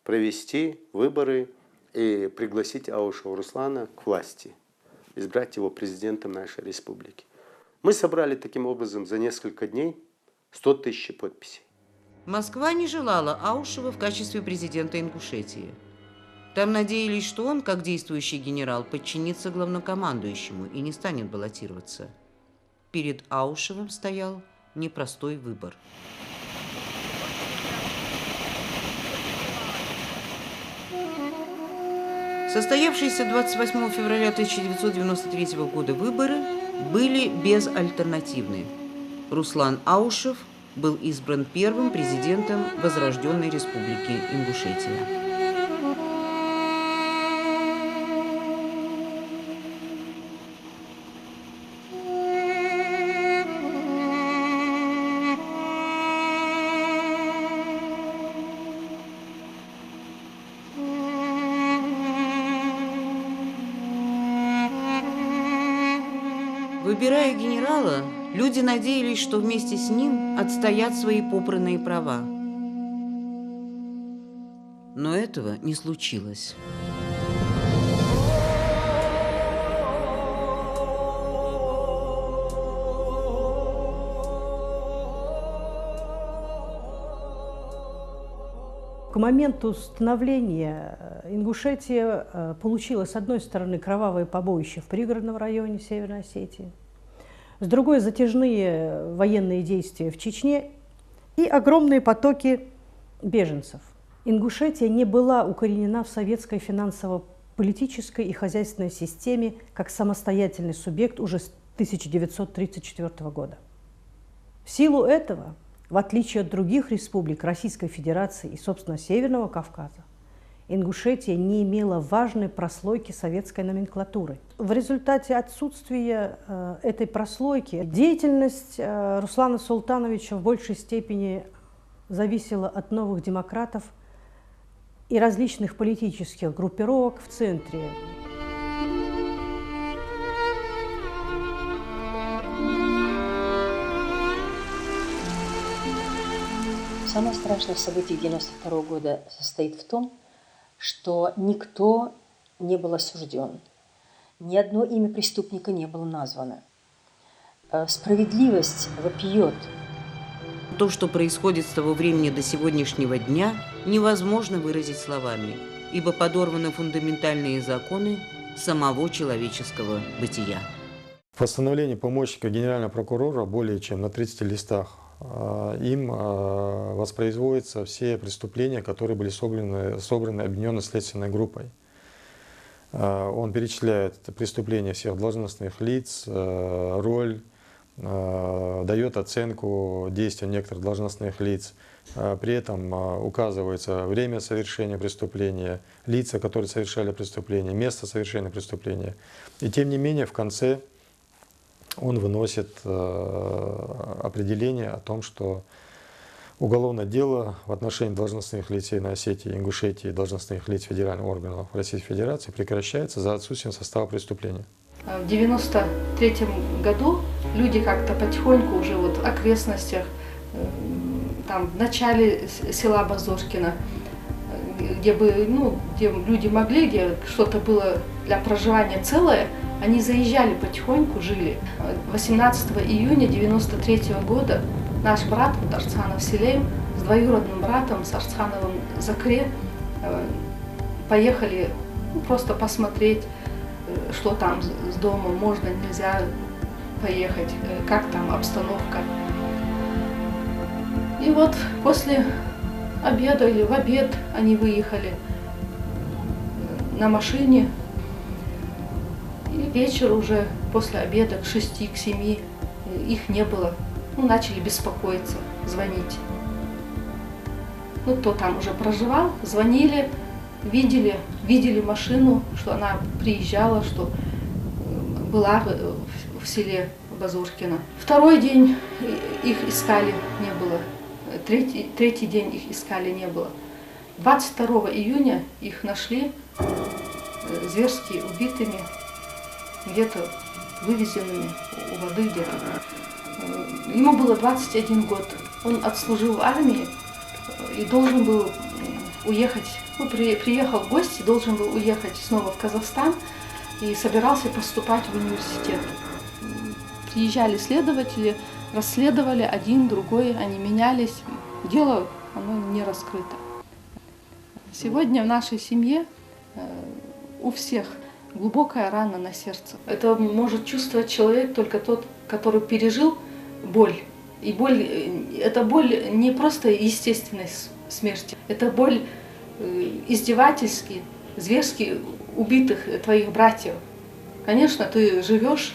провести выборы и пригласить Аушева Руслана к власти, избрать его президентом нашей республики. Мы собрали таким образом за несколько дней 100 тысяч подписей. Москва не желала Аушева в качестве президента Ингушетии. Там надеялись, что он, как действующий генерал, подчинится главнокомандующему и не станет баллотироваться. Перед Аушевым стоял непростой выбор. Состоявшиеся 28 февраля 1993 года выборы были безальтернативны. Руслан Аушев был избран первым президентом Возрожденной Республики Ингушетия. Выбирая генерала, люди надеялись, что вместе с ним отстоят свои попранные права. Но этого не случилось. К моменту становления Ингушетия получила, с одной стороны, кровавые побоища в пригородном районе Северной Осетии, с другой – затяжные военные действия в Чечне и огромные потоки беженцев. Ингушетия не была укоренена в советской финансово-политической и хозяйственной системе как самостоятельный субъект уже с 1934 года. В силу этого, в отличие от других республик Российской Федерации и, собственно, Северного Кавказа, Ингушетия не имела важной прослойки советской номенклатуры. В результате отсутствия этой прослойки деятельность Руслана Султановича в большей степени зависела от новых демократов и различных политических группировок в центре. Самое страшное в событиях 1992 года состоит в том, что никто не был осужден, ни одно имя преступника не было названо. Справедливость вопиет. То, что происходит с того времени до сегодняшнего дня, невозможно выразить словами, ибо подорваны фундаментальные законы самого человеческого бытия. В постановлении помощника генерального прокурора более чем на 30 листах им воспроизводятся все преступления, которые были собраны объединенной следственной группой. Он перечисляет преступления всех должностных лиц, роль, дает оценку действиям некоторых должностных лиц. При этом указывается время совершения преступления, лица, которые совершали преступление, место совершения преступления. И тем не менее в конце он выносит определение о том, что уголовное дело в отношении должностных лиц Северной Осетии, Ингушетии, должностных лиц федеральных органов Российской Федерации прекращается за отсутствием состава преступления. В 1993 году люди как-то потихоньку уже вот в окрестностях, там в начале села Базошкино, где люди могли, где что-то было для проживания целое, они заезжали потихоньку, жили. 18 июня 1993 года наш брат Арцханов Селим с двоюродным братом, с Арцхановым Закре, поехали просто посмотреть, что там с домом, можно, нельзя поехать, как там обстановка. И вот после обеда или в обед они выехали на машине. И вечер уже после обеда к 6, к 7 их не было. Начали беспокоиться, звонить. Кто там уже проживал, звонили, видели машину, что она приезжала, что была в селе Базушкино. Второй день их искали, не было. Третий день их искали, не было. 22 июня их нашли зверски убитыми, где-то вывезенными у воды где-то. Ему было 21 год. Он отслужил в армии и должен был уехать, ну, приехал в гости, должен был уехать снова в Казахстан и собирался поступать в университет. Приезжали следователи, расследовали один, другой, они менялись. Дело, оно не раскрыто. Сегодня в нашей семье у всех глубокая рана на сердце. Это может чувствовать человек только тот, который пережил боль. И боль, эта боль не просто естественной смерти, это боль издевательски, зверски убитых твоих братьев. Конечно, ты живешь,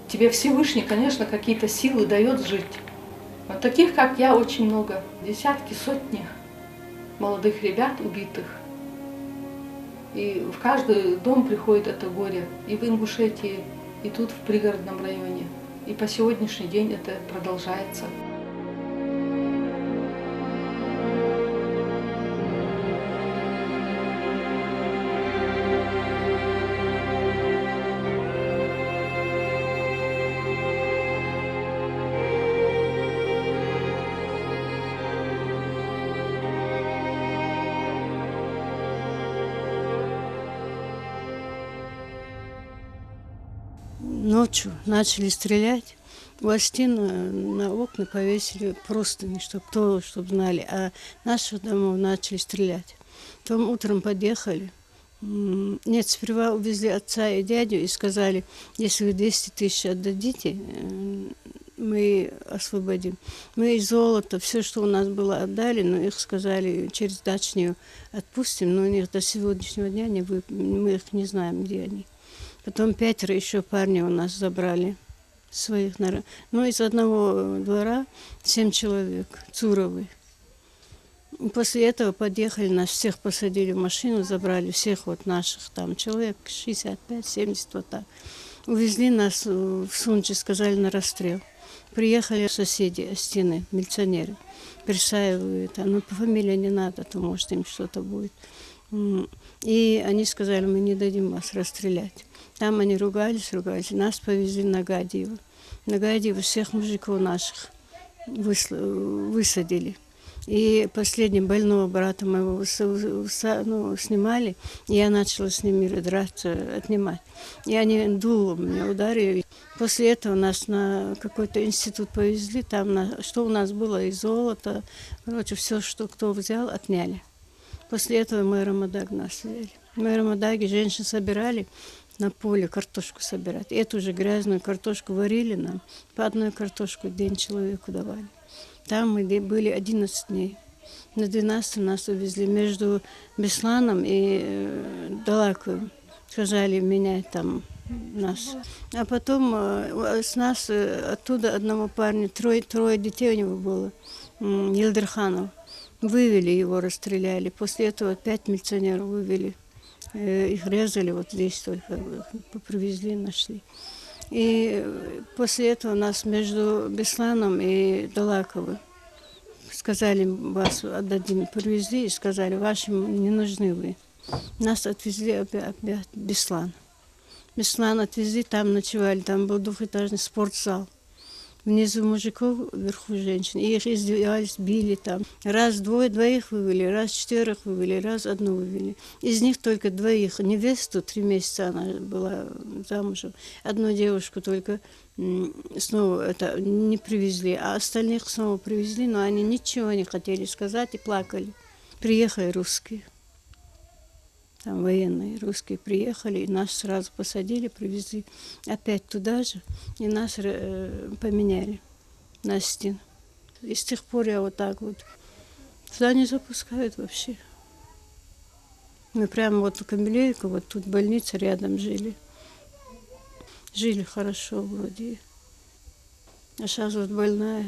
тебе Всевышний, конечно, какие-то силы дает жить. Вот таких, как я, очень много. Десятки, сотни молодых ребят убитых. И в каждый дом приходит это горе. И в Ингушетии, и тут в пригородном районе. И по сегодняшний день это продолжается. Ночью начали стрелять. У Астин на окна повесили простыни, чтобы знали. А наших домов начали стрелять. Потом утром подъехали. Нет, сперва увезли отца и дядю и сказали, если вы 200 тысяч отдадите, мы освободим. Мы и золото, все, что у нас было, отдали, но их сказали, через дачню отпустим, но у них до сегодняшнего дня мы их не знаем, где они. Потом 5 еще парней у нас забрали своих. Ну, из одного двора 7 человек, Цуровы. После этого подъехали, нас всех посадили в машину, забрали всех вот наших там человек, 65-70 вот так. Увезли нас в Сунчи, сказали на расстрел. Приехали соседи Астины, милиционеры, присаивают. Ну, по фамилии не надо, то может им что-то будет. И они сказали, мы не дадим вас расстрелять. Там они ругались. Нас повезли на Гадиево. На Гадиево всех мужиков наших высадили. И последнего больного брата моего снимали, и я начала с ними драться, отнимать. И они дулом меня ударили. После этого нас на какой-то институт повезли, там что у нас было, и золото, короче, все, что кто взял, отняли. После этого мы Рамадаг нас взяли. Мы Рамадаги женщин собирали, на поле картошку собирать. Эту же грязную картошку варили нам, по одной картошку в день человеку давали. Там мы были 11 дней. На 12 нас увезли между Бесланом и Далаковым. Сказали менять там нас. А потом с нас оттуда одного парня, трое детей у него было, Елдерханов. Вывели его, расстреляли. После этого 5 милиционеров вывели. Их резали вот здесь только, привезли, нашли. И после этого нас между Бесланом и Далаковым сказали, вас отдадим, привезли и сказали, вашим не нужны вы. Нас отвезли опять в Беслан. Беслан отвезли, там ночевали, там был двухэтажный спортзал. Внизу мужиков, вверху женщин. И их издевались, били там. Раз двоих вывели, раз 4 вывели, раз 1 вывели. Из них только 2 невесту, 3 месяца она была замужем. Одну девушку только снова это не привезли, а остальных снова привезли, но они ничего не хотели сказать и плакали. Приехали русские. Там военные русские приехали, и нас сразу посадили, привезли опять туда же, и нас поменяли на Астин. И с тех пор я вот так вот. Туда не запускают вообще. Мы прямо вот у Камелейка, вот тут больница рядом жили. Жили хорошо вроде. А сейчас вот больная.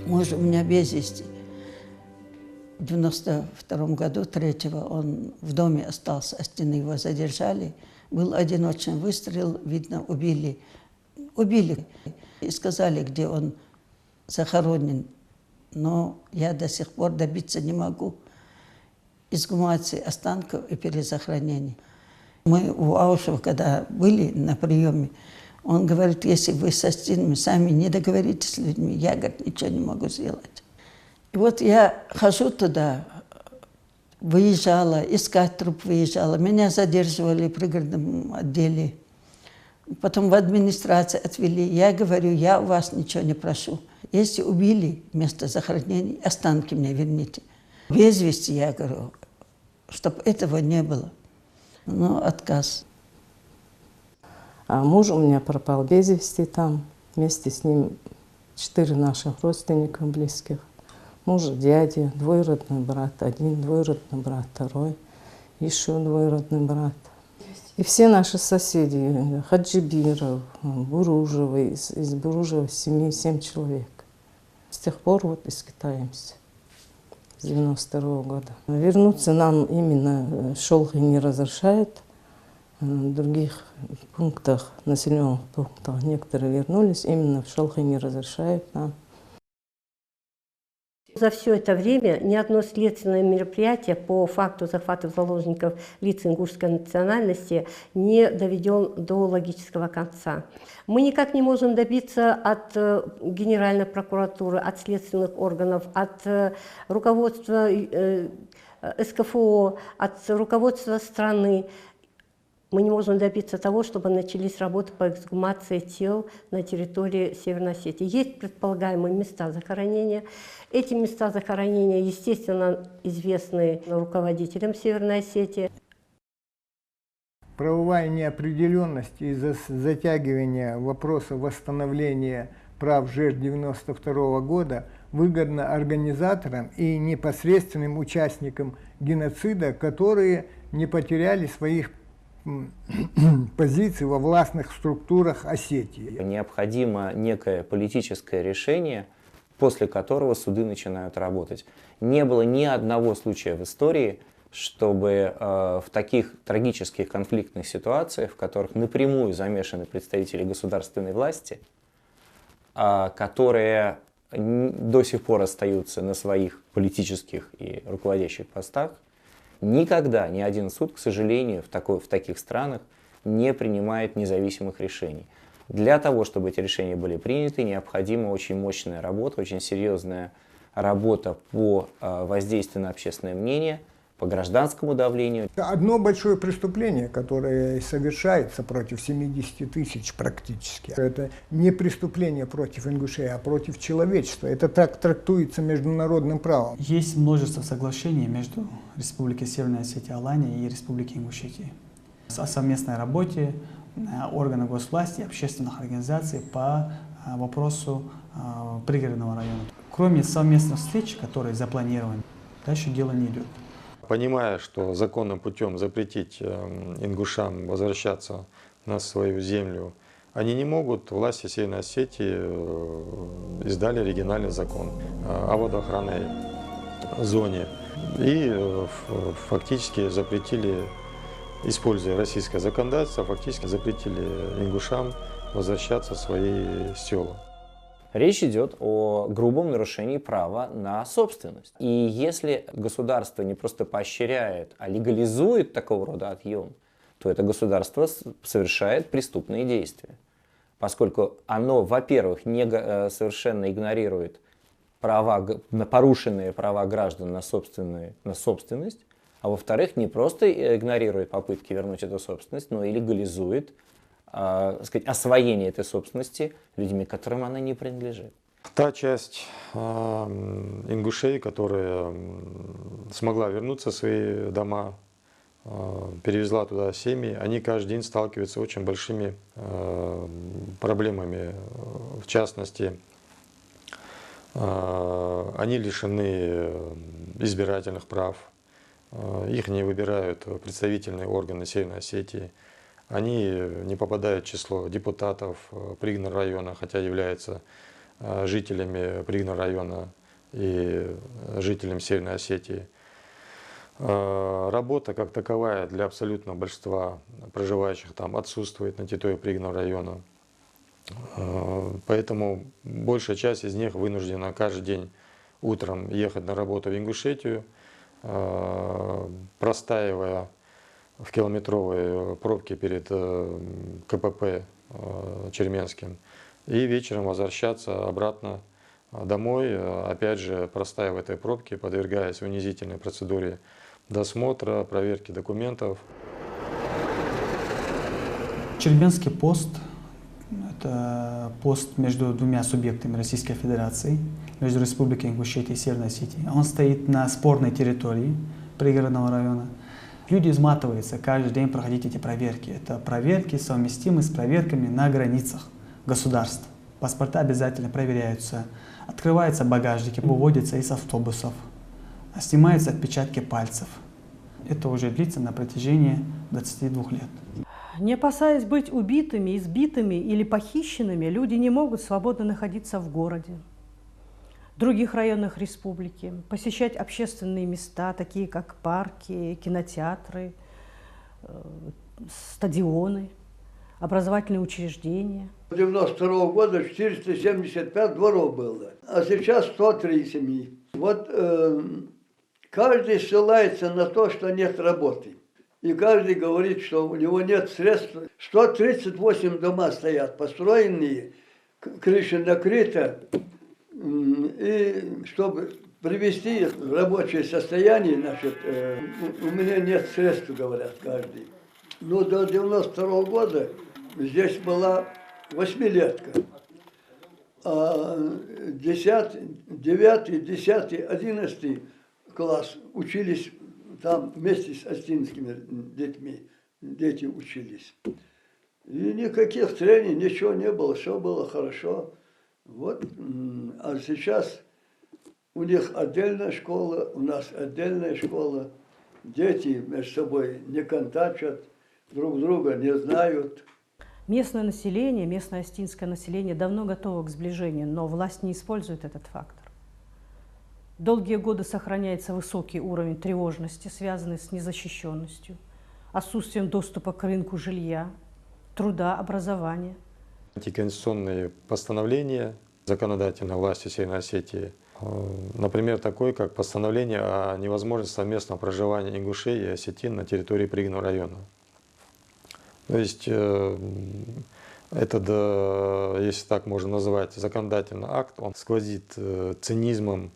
Муж у меня без вести. 1992 году, 3-го, он в доме остался, а стены его задержали. Был одиночный выстрел, видно, убили. И сказали, где он захоронен. Но я до сих пор добиться не могу эксгумации останков и перезахоронения. Мы у Аушева, когда были на приеме, он говорит, если вы со стенами сами не договоритесь с людьми, я, говорит, ничего не могу сделать. И вот я хожу туда, выезжала, искать труп выезжала. Меня задерживали в пригородном отделе. Потом в администрации отвели. Я говорю, я у вас ничего не прошу. Если убили место захоронения, останки мне верните. Без вести, я говорю, чтобы этого не было. Но отказ. А муж у меня пропал без вести там. Вместе с ним 4 наших родственников близких. Мужа, дяди, двоюродный брат, 1 двоюродный брат, 2, еще двоюродный брат. И все наши соседи, Хаджибиров, Буружевы, из Буружева семьи 7 человек. С тех пор вот и скитаемся, с 92-го года. Вернуться нам именно Шолхи не разрешает. В других пунктах, населенных пунктах, некоторые вернулись, именно в Шолхи не разрешает нам. За все это время ни одно следственное мероприятие по факту захвата заложников лиц ингушской национальности не доведен до логического конца. Мы никак не можем добиться от Генеральной прокуратуры, от следственных органов, от руководства СКФО, от руководства страны. Мы не можем добиться того, чтобы начались работы по эксгумации тел на территории Северной Осетии. Есть предполагаемые места захоронения. Эти места захоронения, естественно, известны руководителям Северной Осетии. Правовая неопределенность из-за затягивания вопроса восстановления прав жертв 1992 года выгодна организаторам и непосредственным участникам геноцида, которые не потеряли своих позиций во властных структурах Осетии. Необходимо некое политическое решение, после которого суды начинают работать. Не было ни одного случая в истории, чтобы в таких трагических конфликтных ситуациях, в которых напрямую замешаны представители государственной власти, которые до сих пор остаются на своих политических и руководящих постах, никогда ни один суд, к сожалению, в таких странах не принимает независимых решений. Для того, чтобы эти решения были приняты, необходима очень мощная работа, очень серьезная работа по воздействию на общественное мнение, по гражданскому давлению. Одно большое преступление, которое совершается против 70 тысяч практически, это не преступление против ингушей, а против человечества. Это так трактуется международным правом. Есть множество соглашений между Республикой Северная Осетия Алания и Республикой Ингушетия о совместной работе органов госвласти и общественных организаций по вопросу пригородного района. Кроме совместных встреч, которые запланированы, дальше дело не идет. Понимая, что законным путем запретить ингушам возвращаться на свою землю, они не могут, власти Северной Осетии издали региональный закон о водоохранной зоне и фактически запретили, используя российское законодательство, фактически запретили ингушам возвращаться в свои села. Речь идет о грубом нарушении права на собственность. И если государство не просто поощряет, а легализует такого рода отъем, то это государство совершает преступные действия. Поскольку оно, во-первых, совершенно игнорирует порушенные права граждан на собственность, а во-вторых, не просто игнорирует попытки вернуть эту собственность, но и легализует освоение этой собственности людьми, которым она не принадлежит. Та часть ингушей, которая смогла вернуться в свои дома, перевезла туда семьи, они каждый день сталкиваются с очень большими проблемами. В частности, они лишены избирательных прав, их не выбирают представительные органы Северной Осетии. Они не попадают в число депутатов пригородного района, хотя являются жителями пригородного района и жителям Северной Осетии. Работа как таковая для абсолютного большинства проживающих там отсутствует на территории пригородного района. Поэтому большая часть из них вынуждена каждый день утром ехать на работу в Ингушетию, простаивая в километровой пробке перед КПП Черменским, и вечером возвращаться обратно домой, опять же простаивая в этой пробке, подвергаясь унизительной процедуре досмотра, проверки документов. Черменский пост – это пост между двумя субъектами Российской Федерации, между Республикой Ингушетия и Северной Осетией. Он стоит на спорной территории пригородного района. Люди изматываются каждый день проходить эти проверки. Это проверки, совместимые с проверками на границах государств. Паспорта обязательно проверяются, открываются багажники, выводятся из автобусов, снимаются отпечатки пальцев. Это уже длится на протяжении 22 лет. Не опасаясь быть убитыми, избитыми или похищенными, люди не могут свободно находиться в городе, в других районах республики, посещать общественные места, такие как парки, кинотеатры, стадионы, образовательные учреждения. С 1992 года 475 дворов было, а сейчас 103 семьи. Вот каждый ссылается на то, что нет работы. И каждый говорит, что у него нет средств. 138 дома стоят, построенные, крыша накрыта. И чтобы привести их в рабочее состояние, значит, у меня нет средств, говорят каждый. Но до 1992 года здесь была 8-летка. А 9, 10, 11 класс учились там вместе с осетинскими детьми. Дети учились. И никаких трений, ничего не было, все было хорошо. Вот. А сейчас у них отдельная школа, у нас отдельная школа. Дети между собой не контактят, друг друга не знают. Местное население, местное осетинское население давно готово к сближению, но власть не использует этот фактор. Долгие годы сохраняется высокий уровень тревожности, связанный с незащищенностью, отсутствием доступа к рынку жилья, труда, образования. Антиконституционные постановления законодательной власти Северной Осетии, например, такое, как постановление о невозможности совместного проживания ингушей и осетин на территории пригородного района. То есть этот, если так можно назвать, законодательный акт, он сквозит цинизмом,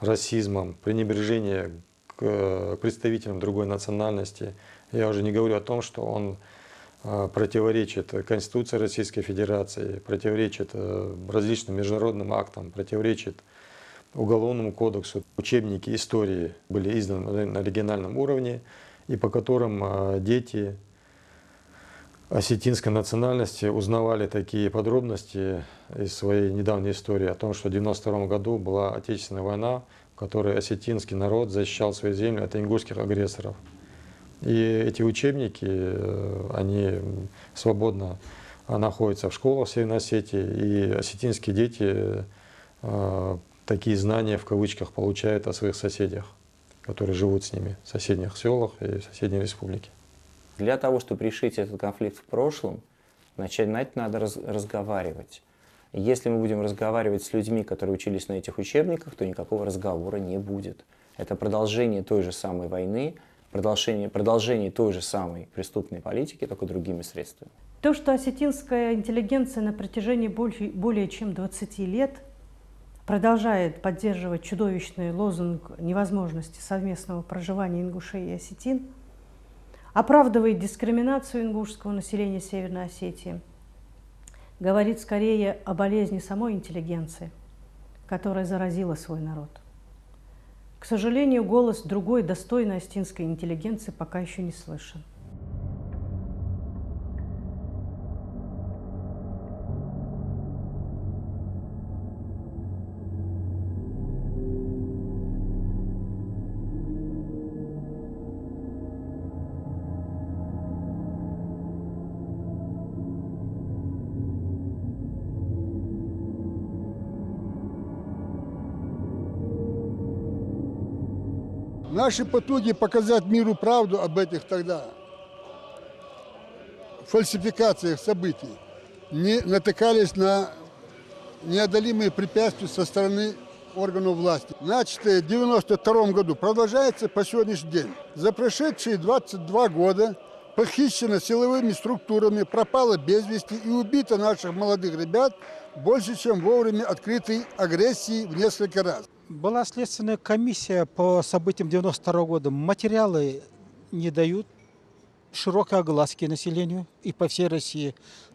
расизмом, пренебрежением к представителям другой национальности. Я уже не говорю о том, что он противоречит Конституции Российской Федерации, противоречит различным международным актам, противоречит Уголовному кодексу. Учебники истории были изданы на региональном уровне, и по которым дети осетинской национальности узнавали такие подробности из своей недавней истории о том, что в 1992 году была Отечественная война, в которой осетинский народ защищал свои земли от ингушских агрессоров. И эти учебники, они свободно находятся в школах в Северной Осетии, и осетинские дети такие знания в кавычках получают о своих соседях, которые живут с ними в соседних селах и в соседней республике. Для того, чтобы решить этот конфликт в прошлом, начинать надо разговаривать. Если мы будем разговаривать с людьми, которые учились на этих учебниках, то никакого разговора не будет. Это продолжение той же самой войны, продолжение той же самой преступной политики, только другими средствами. То, что осетинская интеллигенция на протяжении более чем 20 лет продолжает поддерживать чудовищный лозунг невозможности совместного проживания ингушей и осетин, оправдывает дискриминацию ингушского населения Северной Осетии, говорит скорее о болезни самой интеллигенции, которая заразила свой народ. К сожалению, голос другой достойной осетинской интеллигенции пока еще не слышен. Наши потуги показать миру правду об этих тогда фальсификациях событий не натыкались на неодолимые препятствия со стороны органов власти. Начатое в 1992 году продолжается по сегодняшний день. За прошедшие 22 года похищено силовыми структурами, пропало без вести и убито наших молодых ребят больше, чем во время открытой агрессии в несколько раз. Была следственная комиссия по событиям 1992 года. Материалы не дают широкой огласки населению и по всей России.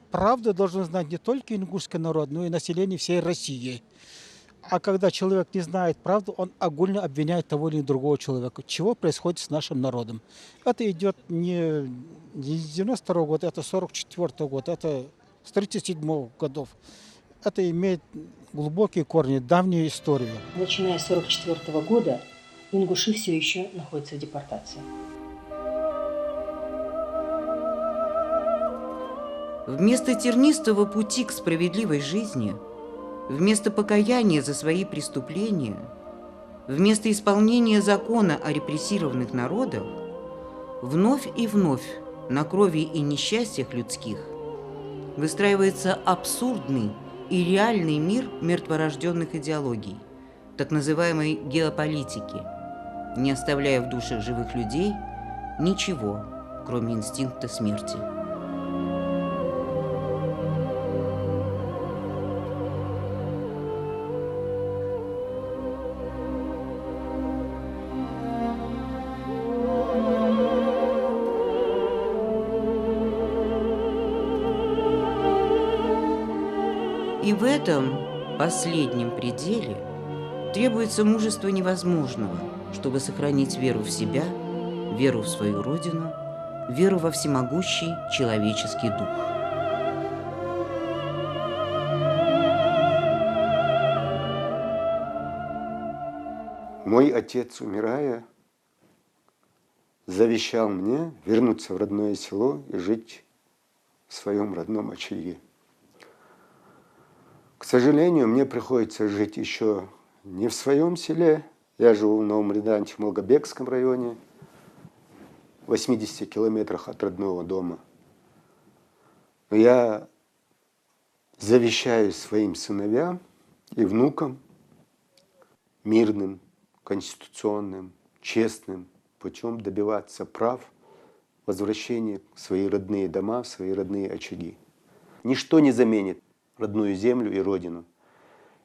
Правду должен знать не только ингушский народ, но и население всей России. А когда человек не знает правду, он огульно обвиняет того или другого человека. Чего происходит с нашим народом? Это идет не с 92 года, это 44 год, это с 37 годов. Это имеет глубокие корни, давнюю историю. Начиная с 1944 года ингуши все еще находятся в депортации. Вместо тернистого пути к справедливой жизни, вместо покаяния за свои преступления, вместо исполнения закона о репрессированных народах, вновь и вновь на крови и несчастьях людских выстраивается абсурдный и реальный мир мертворожденных идеологий, так называемой геополитики, не оставляя в душах живых людей ничего, кроме инстинкта смерти. И в этом последнем пределе требуется мужество невозможного, чтобы сохранить веру в себя, веру в свою родину, веру во всемогущий человеческий дух. Мой отец, умирая, завещал мне вернуться в родное село и жить в своем родном очаге. К сожалению, мне приходится жить еще не в своем селе. Я живу в Новом Рязанче, в Малгобекском районе, в 80 километрах от родного дома. Но я завещаю своим сыновьям и внукам мирным, конституционным, честным путем добиваться прав, возвращения в свои родные дома, в свои родные очаги. Ничто не заменит родную землю и родину.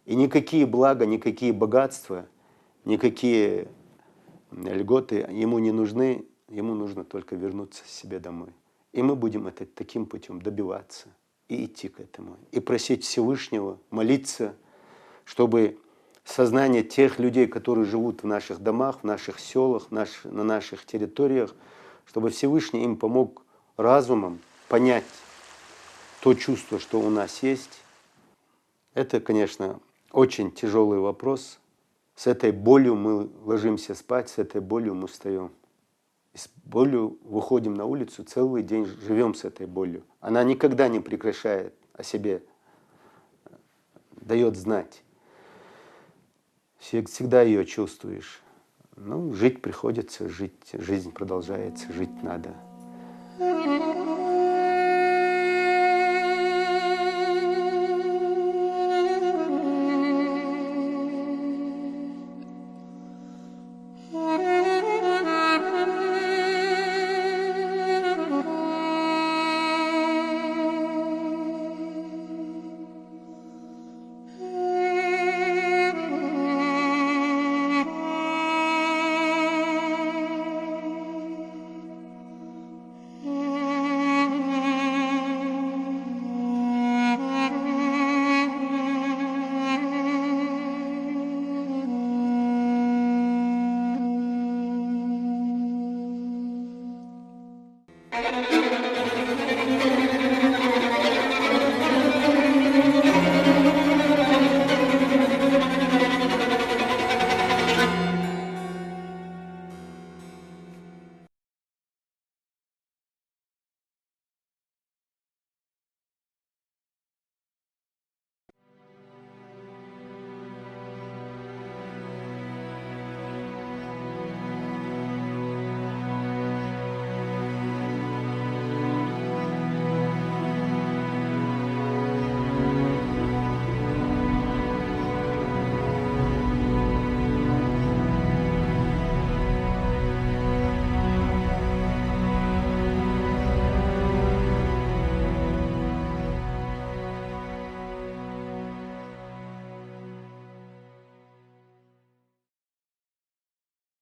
И никакие блага, никакие богатства, никакие льготы ему не нужны, ему нужно только вернуться себе домой. И мы будем это таким путем добиваться и идти к этому. И просить Всевышнего, молиться, чтобы сознание тех людей, которые живут в наших домах, в наших селах, на наших территориях, чтобы Всевышний им помог разумом понять то чувство, что у нас есть. Это, конечно, очень тяжелый вопрос. С этой болью мы ложимся спать, с этой болью мы встаем. И с болью выходим на улицу, целый день живем с этой болью. Она никогда не прекращает о себе, дает знать. Всегда ее чувствуешь. Ну, жить приходится, жить, жизнь продолжается, жить надо.